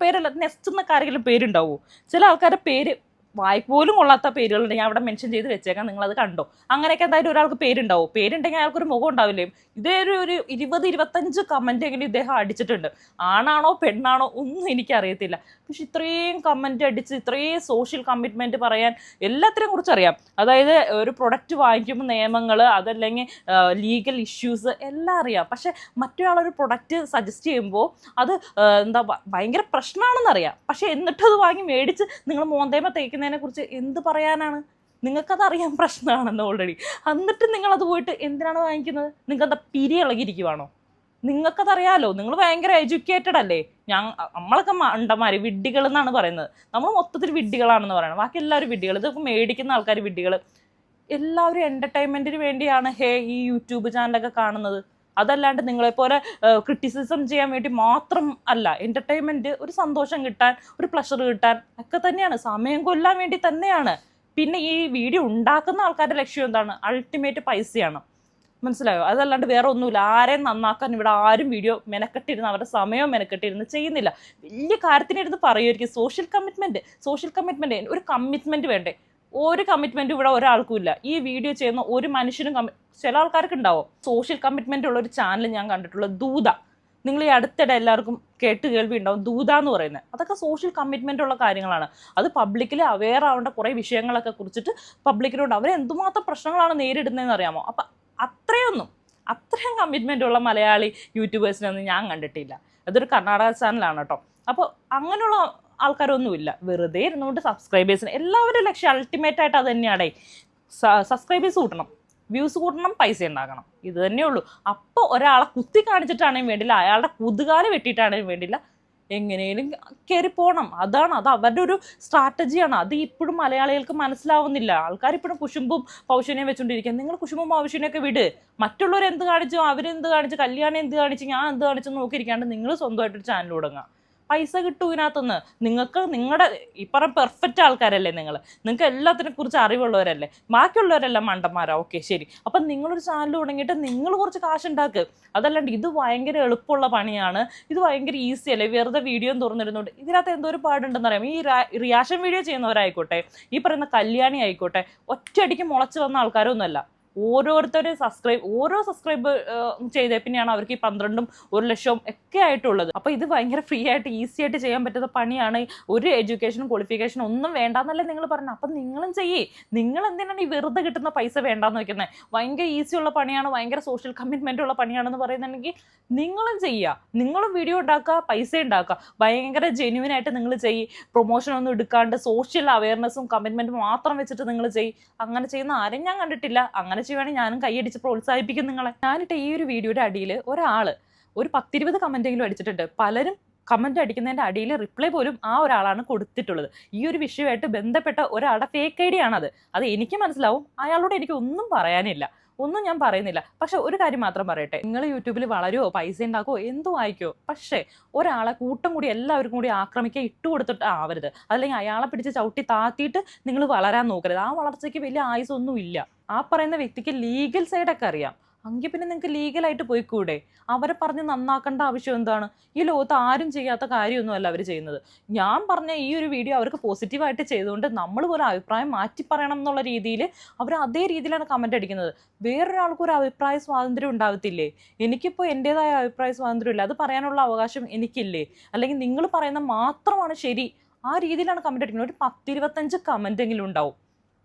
Speaker 1: പേരല്ല നെക്സ്റ്റ് എന്നൊക്കെ ആരെങ്കിലും പേരുണ്ടാവുമോ? ചില ആൾക്കാരുടെ പേര് വായ്പ പോലും കൊള്ളാത്ത പേരുകളുണ്ട്. ഞാൻ അവിടെ മെൻഷൻ ചെയ്ത് വെച്ചേക്കാം, നിങ്ങളത് കണ്ടോ. അങ്ങനെയൊക്കെ എന്തായാലും ഒരാൾക്ക് പേരുണ്ടാവും. പേരുണ്ടെങ്കിൽ അയാൾക്കൊരു മുഖം ഉണ്ടാവില്ലേ? ഇതേ ഒരു 20-25 കമൻ്റ് എങ്കിലും ഇദ്ദേഹം അടിച്ചിട്ടുണ്ട്. ആണാണോ പെണ്ണാണോ ഒന്നും എനിക്കറിയത്തില്ല. പക്ഷെ ഇത്രയും കമൻ്റ് അടിച്ച് ഇത്രയും സോഷ്യൽ കമ്മിറ്റ്മെൻറ്റ് പറയാൻ എല്ലാത്തിനെയും കുറിച്ച് അറിയാം. അതായത് ഒരു പ്രൊഡക്റ്റ് വാങ്ങിക്കുമ്പോൾ നിയമങ്ങൾ, അതല്ലെങ്കിൽ ലീഗൽ ഇഷ്യൂസ് എല്ലാം അറിയാം. പക്ഷെ മറ്റൊരാളൊരു പ്രൊഡക്റ്റ് സജസ്റ്റ് ചെയ്യുമ്പോൾ അത് ഭയങ്കര പ്രശ്നമാണെന്നറിയാം. പക്ഷെ എന്നിട്ടത് വാങ്ങി മേടിച്ച് നിങ്ങൾ മോന്തേമ തേക്കുന്നതിനെ കുറിച്ച് എന്ത് പറയാനാണ്? നിങ്ങൾക്കതറിയാൻ പ്രശ്നമാണെന്ന് ഓൾറെഡി. എന്നിട്ട് നിങ്ങളത് പോയിട്ട് എന്തിനാണ് വാങ്ങിക്കുന്നത്? നിങ്ങൾക്കെന്താ പിരി ഇളകിയിരിക്കുവാണോ? നിങ്ങൾക്കതറിയാലോ, നിങ്ങൾ ഭയങ്കര എഡ്യൂക്കേറ്റഡ് അല്ലേ. നമ്മളൊക്കെ മണ്ടന്മാർ, വിഡ്ഢികൾ എന്നാണ് പറയുന്നത്. നമ്മൾ മൊത്തത്തിൽ വിഡ്ഢികളാണെന്ന് പറയണം. ബാക്കി എല്ലാവരും വിഡ്ഢികൾ. ഇതൊക്കെ മേടിക്കുന്ന ആൾക്കാർ വിഡ്ഢികൾ. എല്ലാവരും എൻ്റർടൈൻമെൻറ്റിന് വേണ്ടിയാണ് ഈ യൂട്യൂബ് ചാനലൊക്കെ കാണുന്നത്. അതല്ലാണ്ട് നിങ്ങളെപ്പോലെ ക്രിറ്റിസിസം ചെയ്യാൻ വേണ്ടി മാത്രം അല്ല. എൻ്റർടൈൻമെൻറ്റ് ഒരു സന്തോഷം കിട്ടാൻ, ഒരു പ്ലഷർ കിട്ടാൻ ഒക്കെ തന്നെയാണ്, സമയം കൊല്ലാൻ വേണ്ടി തന്നെയാണ്. പിന്നെ ഈ വീഡിയോ ഉണ്ടാക്കുന്ന ആൾക്കാരുടെ ലക്ഷ്യം എന്താണ്? അൾട്ടിമേറ്റ് പൈസയാണ്. മനസ്സിലായോ? അതല്ലാണ്ട് വേറെ ഒന്നുമില്ല. ആരെയും നന്നാക്കാൻ ഇവിടെ ആരും വീഡിയോ മെനക്കെട്ടിരുന്ന് അവരുടെ സമയം മെനക്കെട്ടിരുന്ന് ചെയ്യുന്നില്ല. വലിയ കാര്യത്തിനിരുന്ന് പറയുമായിരിക്കും സോഷ്യൽ കമ്മിറ്റ്മെൻറ്റ്. ഒരു കമ്മിറ്റ്മെൻറ്റ് വേണ്ടേ? ഒരു കമ്മിറ്റ്മെൻറ്റും ഇവിടെ ഒരാൾക്കും ഇല്ല. ഈ വീഡിയോ ചെയ്യുന്ന ഒരു മനുഷ്യനും ചില ആൾക്കാർക്ക് ഉണ്ടാവും. സോഷ്യൽ കമ്മിറ്റ്മെൻ്റ് ഉള്ള ഒരു ചാനൽ ഞാൻ കണ്ടിട്ടുള്ളത് ദൂത. നിങ്ങൾ ഈ അടുത്തിടെ എല്ലാവർക്കും കേൾവി ഉണ്ടാവും ദൂത എന്ന് പറയുന്നത്. അതൊക്കെ സോഷ്യൽ കമ്മിറ്റ്മെൻ്റ് ഉള്ള കാര്യങ്ങളാണ്. അത് പബ്ലിക്കിൽ അവെയർ ആവേണ്ട കുറേ വിഷയങ്ങളൊക്കെ കുറിച്ചിട്ട് പബ്ലിക്കിനോട് അവരെന്തുമാത്രം പ്രശ്നങ്ങളാണ് നേരിടുന്നതെന്ന് അറിയാമോ? അപ്പം അത്രയും കമ്മിറ്റ്മെൻ്റ് ഉള്ള മലയാളി യൂട്യൂബേഴ്സിനൊന്നും ഞാൻ കണ്ടിട്ടില്ല. അതൊരു കർണാടക ചാനലാണ് കേട്ടോ. അപ്പോൾ അങ്ങനെയുള്ള ആൾക്കാരൊന്നുമില്ല. വെറുതെ ഇരുന്നുകൊണ്ട് സബ്സ്ക്രൈബേഴ്സിന് എല്ലാവരും ലക്ഷ്യം അൾട്ടിമേറ്റ് ആയിട്ട് അത് തന്നെയാണേ. സബ്സ്ക്രൈബേഴ്സ് കൂട്ടണം, വ്യൂസ് കൂട്ടണം, പൈസ ഉണ്ടാക്കണം. ഇത് തന്നെയുള്ളൂ. അപ്പോൾ ഒരാളെ കുത്തി കാണിച്ചിട്ടാണെങ്കിൽ വേണ്ടില്ല, അയാളുടെ കുതുകാല് വെട്ടിയിട്ടാണെങ്കിൽ വേണ്ടില്ല, എങ്ങനെയും കയറി പോകണം. അത് അവരുടെ ഒരു സ്ട്രാറ്റജിയാണ്. അത് ഇപ്പോഴും മലയാളികൾക്ക് മനസ്സിലാവുന്നില്ല. ആൾക്കാർ ഇപ്പോഴും കുശുമ്പും പൗഷനെയും വെച്ചുകൊണ്ടിരിക്കുക. നിങ്ങൾ കുശുമ്പും പൗഷനെയൊക്കെ വിട്. മറ്റുള്ളവർ എന്ത് കാണിച്ചു, അവരെന്ത് കാണിച്ചു, കല്യാണം എന്ത് കാണിച്ചു, ഞാൻ എന്ത് കാണിച്ചു നോക്കിയിരിക്കാണ്ട് നിങ്ങൾ സ്വന്തമായിട്ടൊരു ചാനൽ തുടങ്ങുക. പൈസ കിട്ടും ഇതിനകത്തുനിന്ന്. നിങ്ങൾക്ക് നിങ്ങളുടെ ഈ പറഞ്ഞ പെർഫെക്റ്റ് ആൾക്കാരല്ലേ നിങ്ങൾക്ക് എല്ലാത്തിനെ കുറിച്ച് അറിവുള്ളവരല്ലേ. ബാക്കിയുള്ളവരെല്ലാം മണ്ടന്മാരാ. ഓക്കെ ശരി. അപ്പം നിങ്ങളൊരു ചാനൽ തുടങ്ങിയിട്ട് നിങ്ങൾ കുറച്ച് കാശുണ്ടാക്കുക. അതല്ലാണ്ട് ഇത് ഭയങ്കര എളുപ്പമുള്ള പണിയാണ്, ഇത് ഭയങ്കര ഈസി അല്ലേ, വെറുതെ വീഡിയോ തുറന്നിരുന്നുണ്ട്. ഇതിനകത്ത് എന്തോ ഒരു പാടുണ്ടെന്ന് അറിയാം. ഈ റിയാക്ഷൻ വീഡിയോ ചെയ്യുന്നവരായിക്കോട്ടെ, ഈ പറയുന്ന കല്യാണി ആയിക്കോട്ടെ, ഒറ്റയടിക്ക് മുളച്ച് വന്ന ആൾക്കാരൊന്നുമല്ല. ഓരോ സബ്സ്ക്രൈബ് ചെയ്തേ പിന്നെയാണ് അവർക്ക് ഈ 12ഉം 1,00,000 ഒക്കെ ആയിട്ടുള്ളത്. അപ്പോൾ ഇത് ഭയങ്കര ഫ്രീ ആയിട്ട് ഈസി ആയിട്ട് ചെയ്യാൻ പറ്റുന്ന പണിയാണ്. ഒരു എഡ്യൂക്കേഷനും ക്വാളിഫിക്കേഷനും ഒന്നും വേണ്ടാന്നല്ലേ നിങ്ങൾ പറഞ്ഞത്. അപ്പം നിങ്ങളും ചെയ്യേ. നിങ്ങൾ എന്തിനാണ് ഈ വെറുതെ കിട്ടുന്ന പൈസ വേണ്ടാന്ന് വെക്കുന്നത്? ഭയങ്കര ഈസിയുള്ള പണിയാണ്, ഭയങ്കര സോഷ്യൽ കമ്മിറ്റ്മെൻ്റ് ഉള്ള പണിയാണെന്ന് പറയുന്നുണ്ടെങ്കിൽ നിങ്ങളും ചെയ്യുക. നിങ്ങളും വീഡിയോ ഉണ്ടാക്കുക, പൈസ ഉണ്ടാക്കുക. ഭയങ്കര ജെന്യൂനായിട്ട് നിങ്ങൾ ചെയ്യ്. പ്രൊമോഷനൊന്നും എടുക്കാണ്ട് സോഷ്യൽ അവയർനെസ്സും കമ്മിറ്റ്മെൻറ്റും മാത്രം വെച്ചിട്ട് നിങ്ങൾ ചെയ്യ്. അങ്ങനെ ചെയ്യുന്ന ആരും ഞാൻ കണ്ടിട്ടില്ല. അങ്ങനെ ചെയ്യുവാണെങ്കിൽ ഞാനും കൈയടിച്ച് പ്രോത്സാഹിപ്പിക്കും നിങ്ങളെ. ഞാനിട്ട് ഈ ഒരു വീഡിയോയുടെ അടിയിൽ ഒരു 10-20 കമൻറ്റെങ്കിലും അടിച്ചിട്ടുണ്ട്. പലരും കമന്റ് അടിക്കുന്നതിന്റെ അടിയിൽ റിപ്ലൈ പോലും ആ ഒരാളാണ് കൊടുത്തിട്ടുള്ളത്. ഈ ഒരു വിഷയമായിട്ട് ബന്ധപ്പെട്ട ഒരാളുടെ ഫേക്ക് ഐ ഡി ആണത്. അത് എനിക്ക് മനസ്സിലാവും, അയാളോട് എനിക്ക് ഒന്നും പറയാനില്ല, ഒന്നും ഞാൻ പറയുന്നില്ല. പക്ഷെ ഒരു കാര്യം മാത്രം പറയട്ടെ, നിങ്ങൾ യൂട്യൂബിൽ വളരുമോ, പൈസ ഉണ്ടാക്കുമോ, എന്തോ ആയിക്കോ, പക്ഷേ ഒരാളെ കൂട്ടം കൂടി എല്ലാവർക്കും കൂടി ആക്രമിക്കാൻ ഇട്ട് കൊടുത്തിട്ട് ആവരുത്. അല്ലെങ്കിൽ അയാളെ പിടിച്ച് ചവിട്ടി താത്തിയിട്ട് നിങ്ങൾ വളരാൻ നോക്കരുത്. ആ വളർച്ചയ്ക്ക് വലിയ ആയുസൊന്നും ഇല്ല. ആ പറയുന്ന വ്യക്തിക്ക് ലീഗൽ സൈഡൊക്കെ അറിയാം, എങ്കിൽ പിന്നെ നിങ്ങൾക്ക് ലീഗലായിട്ട് പോയിക്കൂടെ? അവരെ പറഞ്ഞ് നന്നാക്കേണ്ട ആവശ്യം എന്താണ്? ഈ ലോകത്ത് ആരും ചെയ്യാത്ത കാര്യമൊന്നുമല്ല അവർ ചെയ്യുന്നത്. ഞാൻ പറഞ്ഞ ഈ ഒരു വീഡിയോ അവർക്ക് പോസിറ്റീവായിട്ട് ചെയ്തുകൊണ്ട് നമ്മൾ പോലും അഭിപ്രായം മാറ്റി പറയണം എന്നുള്ള രീതിയിൽ അവർ അതേ രീതിയിലാണ് കമൻ്റ് അടിക്കുന്നത്. വേറൊരാൾക്കും ഒരു അഭിപ്രായ സ്വാതന്ത്ര്യം ഉണ്ടാവത്തില്ലേ? എനിക്കിപ്പോൾ എൻ്റേതായ അഭിപ്രായ സ്വാതന്ത്ര്യം ഇല്ല, അത് പറയാനുള്ള അവകാശം എനിക്കില്ലേ? അല്ലെങ്കിൽ നിങ്ങൾ പറയുന്ന മാത്രമാണ് ശരി, ആ രീതിയിലാണ് കമൻ്റ് അടിക്കുന്നത്. ഒരു 10-25 കമൻ്റെങ്കിലും ഉണ്ടാവും.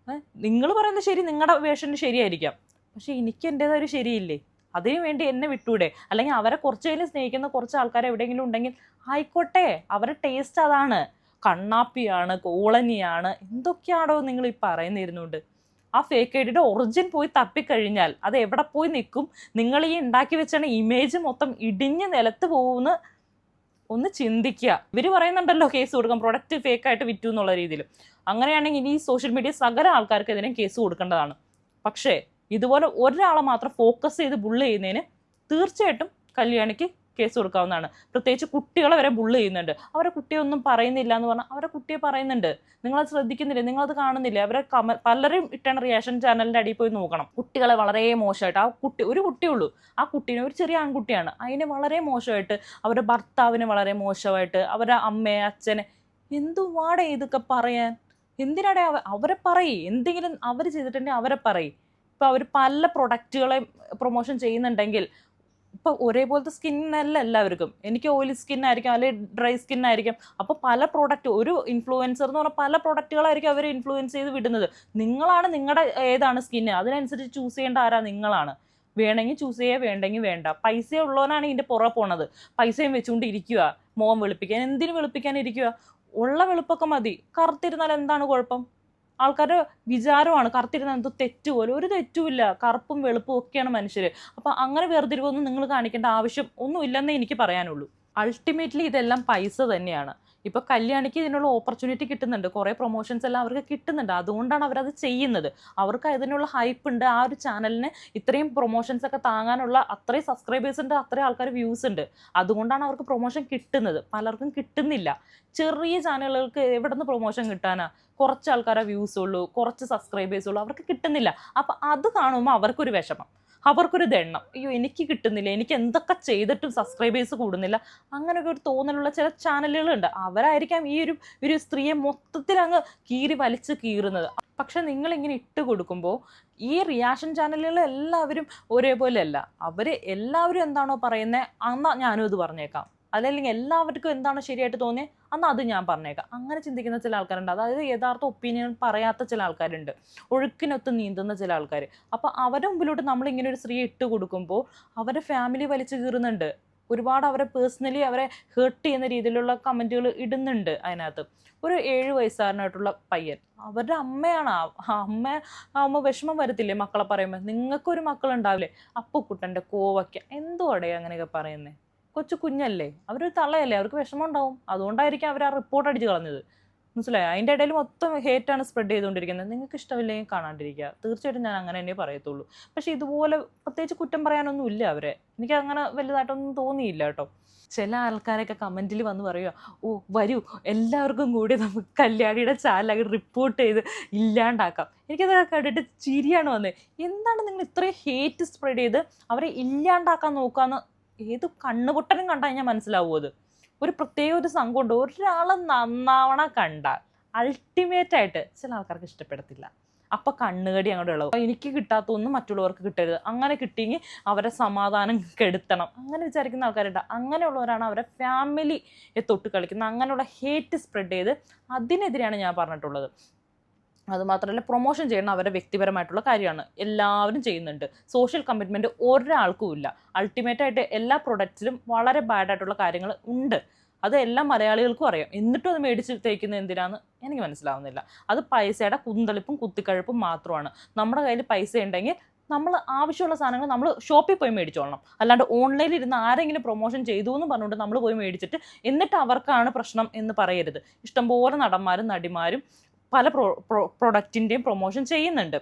Speaker 1: നിങ്ങൾ പറയുന്നത് ശരി, നിങ്ങളുടെ വേഷന് ശരിയായിരിക്കാം, പക്ഷെ എനിക്ക് എൻ്റെതായ ഒരു ശരിയില്ലേ? അതിനു വേണ്ടി എന്നെ വിട്ടൂടെ? അല്ലെങ്കിൽ അവരെ കുറച്ചേലും സ്നേഹിക്കുന്ന കുറച്ച് ആൾക്കാർ എവിടെയെങ്കിലും ഉണ്ടെങ്കിൽ ആയിക്കോട്ടെ, അവരുടെ ടേസ്റ്റ് അതാണ്. കണ്ണാപ്പിയാണ്, കോളനിയാണ്, എന്തൊക്കെയാണോ നിങ്ങൾ ഈ പറയുന്നിരുന്നുണ്ട്. ആ ഫേക്ക് ഐ ഡിയുടെ ഒറിജിൻ പോയി തപ്പിക്കഴിഞ്ഞാൽ അത് എവിടെ പോയി നിൽക്കും? നിങ്ങൾ ഈ ഉണ്ടാക്കി വെച്ചാണ് ഇമേജ് മൊത്തം ഇടിഞ്ഞ് നിലത്ത് പോകുന്ന ഒന്ന് ചിന്തിക്കുക. ഇവർ പറയുന്നുണ്ടല്ലോ കേസ് കൊടുക്കാം, പ്രൊഡക്റ്റ് ഫേക്ക് ആയിട്ട് വിറ്റു എന്നുള്ള രീതിയിൽ. അങ്ങനെയാണെങ്കിൽ ഇനി ഈ സോഷ്യൽ മീഡിയ സകല ആൾക്കാർക്കെതിരെ കേസ് കൊടുക്കേണ്ടതാണ്. പക്ഷേ ഇതുപോലെ ഒരാളെ മാത്രം ഫോക്കസ് ചെയ്ത് ബുള്ള് ചെയ്യുന്നതിന് തീർച്ചയായിട്ടും കല്യാണിക്ക് കേസ് കൊടുക്കാവുന്നതാണ്. പ്രത്യേകിച്ച് കുട്ടികളെ വരെ ബുള്ള് ചെയ്യുന്നുണ്ട്. അവരെ കുട്ടിയൊന്നും പറയുന്നില്ല എന്ന് പറഞ്ഞാൽ അവരെ കുട്ടിയെ പറയുന്നുണ്ട്. നിങ്ങളത് ശ്രദ്ധിക്കുന്നില്ലേ? നിങ്ങളത് കാണുന്നില്ലേ? അവരെ പലരും ഇട്ടാണ് റിയാക്ഷൻ ചാനലിൻ്റെ അടിയിൽ പോയി നോക്കണം. കുട്ടികളെ വളരെ മോശമായിട്ട്, ഒരു കുട്ടിയുള്ളൂ, ആ കുട്ടീനെ, ഒരു ചെറിയ ആൺകുട്ടിയാണ്, അതിനെ വളരെ മോശമായിട്ട്, അവരുടെ ഭർത്താവിനെ വളരെ മോശമായിട്ട്, അവരുടെ അമ്മയെ അച്ഛനെ, എന്തുവാടെ ഇതൊക്കെ പറയാൻ? എന്തിനാടെ അവരെ പറയ്, എന്തെങ്കിലും അവർ ചെയ്തിട്ടുണ്ടെങ്കിൽ അവരെ പറയ്. ഇപ്പോൾ അവർ പല പ്രൊഡക്റ്റുകളെ പ്രൊമോഷൻ ചെയ്യുന്നുണ്ടെങ്കിൽ ഇപ്പോൾ ഒരേപോലത്തെ സ്കിന്നല്ല എല്ലാവർക്കും. എനിക്ക് ഓയിലി സ്കിൻ ആയിരിക്കും, അല്ലെങ്കിൽ ഡ്രൈ സ്കിൻ ആയിരിക്കും. അപ്പോൾ പല പ്രോഡക്റ്റ്, ഒരു ഇൻഫ്ലുവൻസർ എന്ന് പറഞ്ഞാൽ പല പ്രൊഡക്റ്റുകളായിരിക്കും അവർ ഇൻഫ്ലുവൻസ് ചെയ്ത് വിടുന്നത്. നിങ്ങളാണ് നിങ്ങളുടെ ഏതാണ് സ്കിന്ന് അതിനനുസരിച്ച് ചൂസ് ചെയ്യേണ്ട ആരാ? നിങ്ങളാണ്. വേണമെങ്കിൽ ചൂസ് ചെയ്യുക, വേണ്ടെങ്കിൽ വേണ്ട. പൈസ ഉള്ളവനാണ് ഇതിൻ്റെ പുറകെ പോണത്. പൈസയും വെച്ചുകൊണ്ട് ഇരിക്കുക, മുഖം വെളുപ്പിക്കാൻ. എന്തിനു വെളുപ്പിക്കാൻ ഇരിക്കുക? ഉള്ള വെളുപ്പൊക്കെ മതി. കറുത്തിരുന്നാൽ എന്താണ് കുഴപ്പം? ആൾക്കാരുടെ വിചാരമാണ് കറുത്തിരുന്ന എന്തോ തെറ്റുപോലെ. ഒരു തെറ്റുമില്ല, കറുപ്പും വെളുപ്പും ഒക്കെയാണ് മനുഷ്യർ. അപ്പം അങ്ങനെ വേർതിരിവൊന്നും നിങ്ങൾ കാണിക്കേണ്ട ആവശ്യം ഒന്നും ഇല്ലെന്നേ എനിക്ക് പറയാനുള്ളൂ. അൾട്ടിമേറ്റ്ലി ഇതെല്ലാം പൈസ തന്നെയാണ്. ഇപ്പോൾ കല്യാണിക്ക് ഇതിനുള്ള ഓപ്പർച്യൂണിറ്റി കിട്ടുന്നുണ്ട്, കുറേ പ്രൊമോഷൻസ് എല്ലാം അവർക്ക് കിട്ടുന്നുണ്ട്, അതുകൊണ്ടാണ് അവരത് ചെയ്യുന്നത്. അവർക്ക് അതിനുള്ള ഹൈപ്പ് ഉണ്ട്. ആ ഒരു ചാനലിന് ഇത്രയും പ്രൊമോഷൻസ് ഒക്കെ താങ്ങാനുള്ള അത്രയും സബ്സ്ക്രൈബേഴ്സ് ഉണ്ട്, അത്രയും ആൾക്കാർ വ്യൂസ് ഉണ്ട്, അതുകൊണ്ടാണ് അവർക്ക് പ്രൊമോഷൻ കിട്ടുന്നത്. പലർക്കും കിട്ടുന്നില്ല. ചെറിയ ചാനലുകൾക്ക് എവിടെ നിന്ന് പ്രൊമോഷൻ കിട്ടാനാ? കുറച്ച് ആൾക്കാരെ വ്യൂസ് ഉള്ളൂ, കുറച്ച് സബ്സ്ക്രൈബേഴ്സ് ഉള്ളൂ, അവർക്ക് കിട്ടുന്നില്ല. അപ്പം അത് കാണുമ്പോൾ അവർക്കൊരു വിഷമം, അവർക്കൊരു ദണ്ണം, അയ്യോ എനിക്ക് കിട്ടുന്നില്ല, എനിക്ക് എന്തൊക്കെ ചെയ്തിട്ടും സബ്സ്ക്രൈബേഴ്സ് കൂടുന്നില്ല, അങ്ങനെയൊക്കെ ഒരു തോന്നലുള്ള ചില ചാനലുകളുണ്ട്. അവരായിരിക്കാം ഈ ഒരു സ്ത്രീയെ മൊത്തത്തിൽ അങ്ങ് വലിച്ച് കീറുന്നത്. പക്ഷെ നിങ്ങളിങ്ങനെ ഇട്ട് കൊടുക്കുമ്പോൾ ഈ റിയാക്ഷൻ ചാനലുകൾ എല്ലാവരും ഒരേപോലെ അല്ല. അവർ എല്ലാവരും എന്താണോ പറയുന്നത് എന്നാൽ ഞാനും ഇത് പറഞ്ഞേക്കാം, അതല്ലെങ്കിൽ എല്ലാവർക്കും എന്താണോ ശരിയായിട്ട് തോന്നിയത് എന്നാൽ അത് ഞാൻ പറഞ്ഞേക്കാം. അങ്ങനെ ചിന്തിക്കുന്ന ചില ആൾക്കാരുണ്ട്. അതായത് യഥാർത്ഥ ഒപ്പീനിയൻ പറയാത്ത ചില ആൾക്കാരുണ്ട്, ഒഴുക്കിനൊത്ത് നീന്തുന്ന ചില ആൾക്കാർ. അപ്പോൾ അവരുടെ മുമ്പിലോട്ട് നമ്മളിങ്ങനെ ഒരു സ്ത്രീയെ ഇട്ട് കൊടുക്കുമ്പോൾ അവരുടെ ഫാമിലി വലിച്ചു കീറുന്നുണ്ട്. ഒരുപാട് അവരെ പേഴ്സണലി അവരെ ഹേർട്ട് ചെയ്യുന്ന രീതിയിലുള്ള കമൻറ്റുകൾ ഇടുന്നുണ്ട്. അതിനകത്ത് ഒരു 7 വയസ്സുകാരനായിട്ടുള്ള പയ്യൻ, അവരുടെ അമ്മയാണ്. അമ്മ വിഷമം വരത്തില്ലേ മക്കളെ പറയുമ്പോൾ? നിങ്ങൾക്കൊരു മക്കളുണ്ടാവില്ലേ? അപ്പുക്കുട്ടൻ്റെ കോവയ്ക്ക, എന്തുവാടേ അങ്ങനെയൊക്കെ പറയുന്നത്? കൊച്ചു കുഞ്ഞല്ലേ, അവരൊരു തള്ളയല്ലേ, അവർക്ക് വിഷമം ഉണ്ടാവും. അതുകൊണ്ടായിരിക്കും അവർ ആ റിപ്പോർട്ട് അടിച്ച് കളഞ്ഞത്. മനസ്സിലായോ? അതിൻ്റെ ഇടയിൽ മൊത്തം ഹേറ്റാണ് സ്പ്രെഡ് ചെയ്തുകൊണ്ടിരിക്കുന്നത്. നിങ്ങൾക്ക് ഇഷ്ടമില്ലെങ്കിൽ കാണാണ്ടിരിക്കുക. തീർച്ചയായിട്ടും ഞാൻ അങ്ങനെ തന്നെ പറയത്തുള്ളൂ. പക്ഷേ ഇതുപോലെ പ്രത്യേകിച്ച് കുറ്റം പറയാനൊന്നും ഇല്ല അവരെ. എനിക്ക് അങ്ങനെ വലുതായിട്ടൊന്നും തോന്നിയില്ല കേട്ടോ. ചില ആൾക്കാരൊക്കെ കമൻറ്റിൽ വന്ന് പറയുക, ഓ വരൂ എല്ലാവർക്കും കൂടി നമുക്ക് കല്യാണിയുടെ ചാനൽ റിപ്പോർട്ട് ചെയ്ത് ഇല്ലാണ്ടാക്കാം. എനിക്കത് കണ്ടിട്ട് ചിരിയാണ് വന്നത്. എന്താണ് നിങ്ങൾ ഇത്രയും ഹേറ്റ് സ്പ്രെഡ് ചെയ്ത് അവരെ ഇല്ലാണ്ടാക്കാൻ നോക്കാന്ന്? ഏത് കണ്ണുപൊട്ടനും കണ്ടാൽ കഴിഞ്ഞാൽ മനസ്സിലാവും. അത് ഒരു പ്രത്യേക ഒരു സംഘമുണ്ട്. ഒരാളെ നന്നാവണ കണ്ടാൽ അൾട്ടിമേറ്റായിട്ട് ചില ആൾക്കാർക്ക് ഇഷ്ടപ്പെടത്തില്ല. അപ്പം കണ്ണുകടി അങ്ങോട്ട് ഇളവും. എനിക്ക് കിട്ടാത്തൊന്നും മറ്റുള്ളവർക്ക് കിട്ടരുത്, അങ്ങനെ കിട്ടിയെങ്കിൽ അവരെ സമാധാനം കെടുത്തണം, അങ്ങനെ വിചാരിക്കുന്ന ആൾക്കാരുണ്ട്. അങ്ങനെയുള്ളവരാണ് അവരെ ഫാമിലിയെ തൊട്ട് കളിക്കുന്നത്. അങ്ങനെയുള്ള ഹേറ്റ് സ്പ്രെഡ് ചെയ്ത് അതിനെതിരെയാണ് ഞാൻ പറഞ്ഞിട്ടുള്ളത്. അതുമാത്രമല്ല, പ്രൊമോഷൻ ചെയ്യണം അവരുടെ വ്യക്തിപരമായിട്ടുള്ള കാര്യമാണ്, എല്ലാവരും ചെയ്യുന്നുണ്ട്. സോഷ്യൽ കമ്മിറ്റ്മെൻറ്റ് ഒരാൾക്കും ഇല്ല. അൾട്ടിമേറ്റായിട്ട് എല്ലാ പ്രൊഡക്ട്സിലും വളരെ ബാഡായിട്ടുള്ള കാര്യങ്ങൾ ഉണ്ട്. അത് എല്ലാ മലയാളികൾക്കും അറിയാം. എന്നിട്ടും അത് മേടിച്ച് തേക്കുന്നത് എന്തിനാന്ന് എനിക്ക് മനസ്സിലാവുന്നില്ല. അത് പൈസയുടെ കുന്തളിപ്പും കുത്തിക്കഴുപ്പും മാത്രമാണ്. നമ്മുടെ കയ്യിൽ പൈസ ഉണ്ടെങ്കിൽ നമ്മൾ ആവശ്യമുള്ള സാധനങ്ങൾ നമ്മൾ ഷോപ്പിൽ പോയി മേടിച്ചോളണം. അല്ലാണ്ട് ഓൺലൈനിൽ ഇരുന്ന് ആരെങ്കിലും പ്രൊമോഷൻ ചെയ്തു എന്ന് പറഞ്ഞുകൊണ്ട് നമ്മൾ പോയി മേടിച്ചിട്ട് എന്നിട്ട് അവർക്കാണ് പ്രശ്നം എന്ന് പറയരുത്. ഇഷ്ടംപോലെ നടന്മാരും നടിമാരും പല പ്രൊഡക്റ്റിൻ്റെയും പ്രൊമോഷൻ ചെയ്യുന്നുണ്ട്.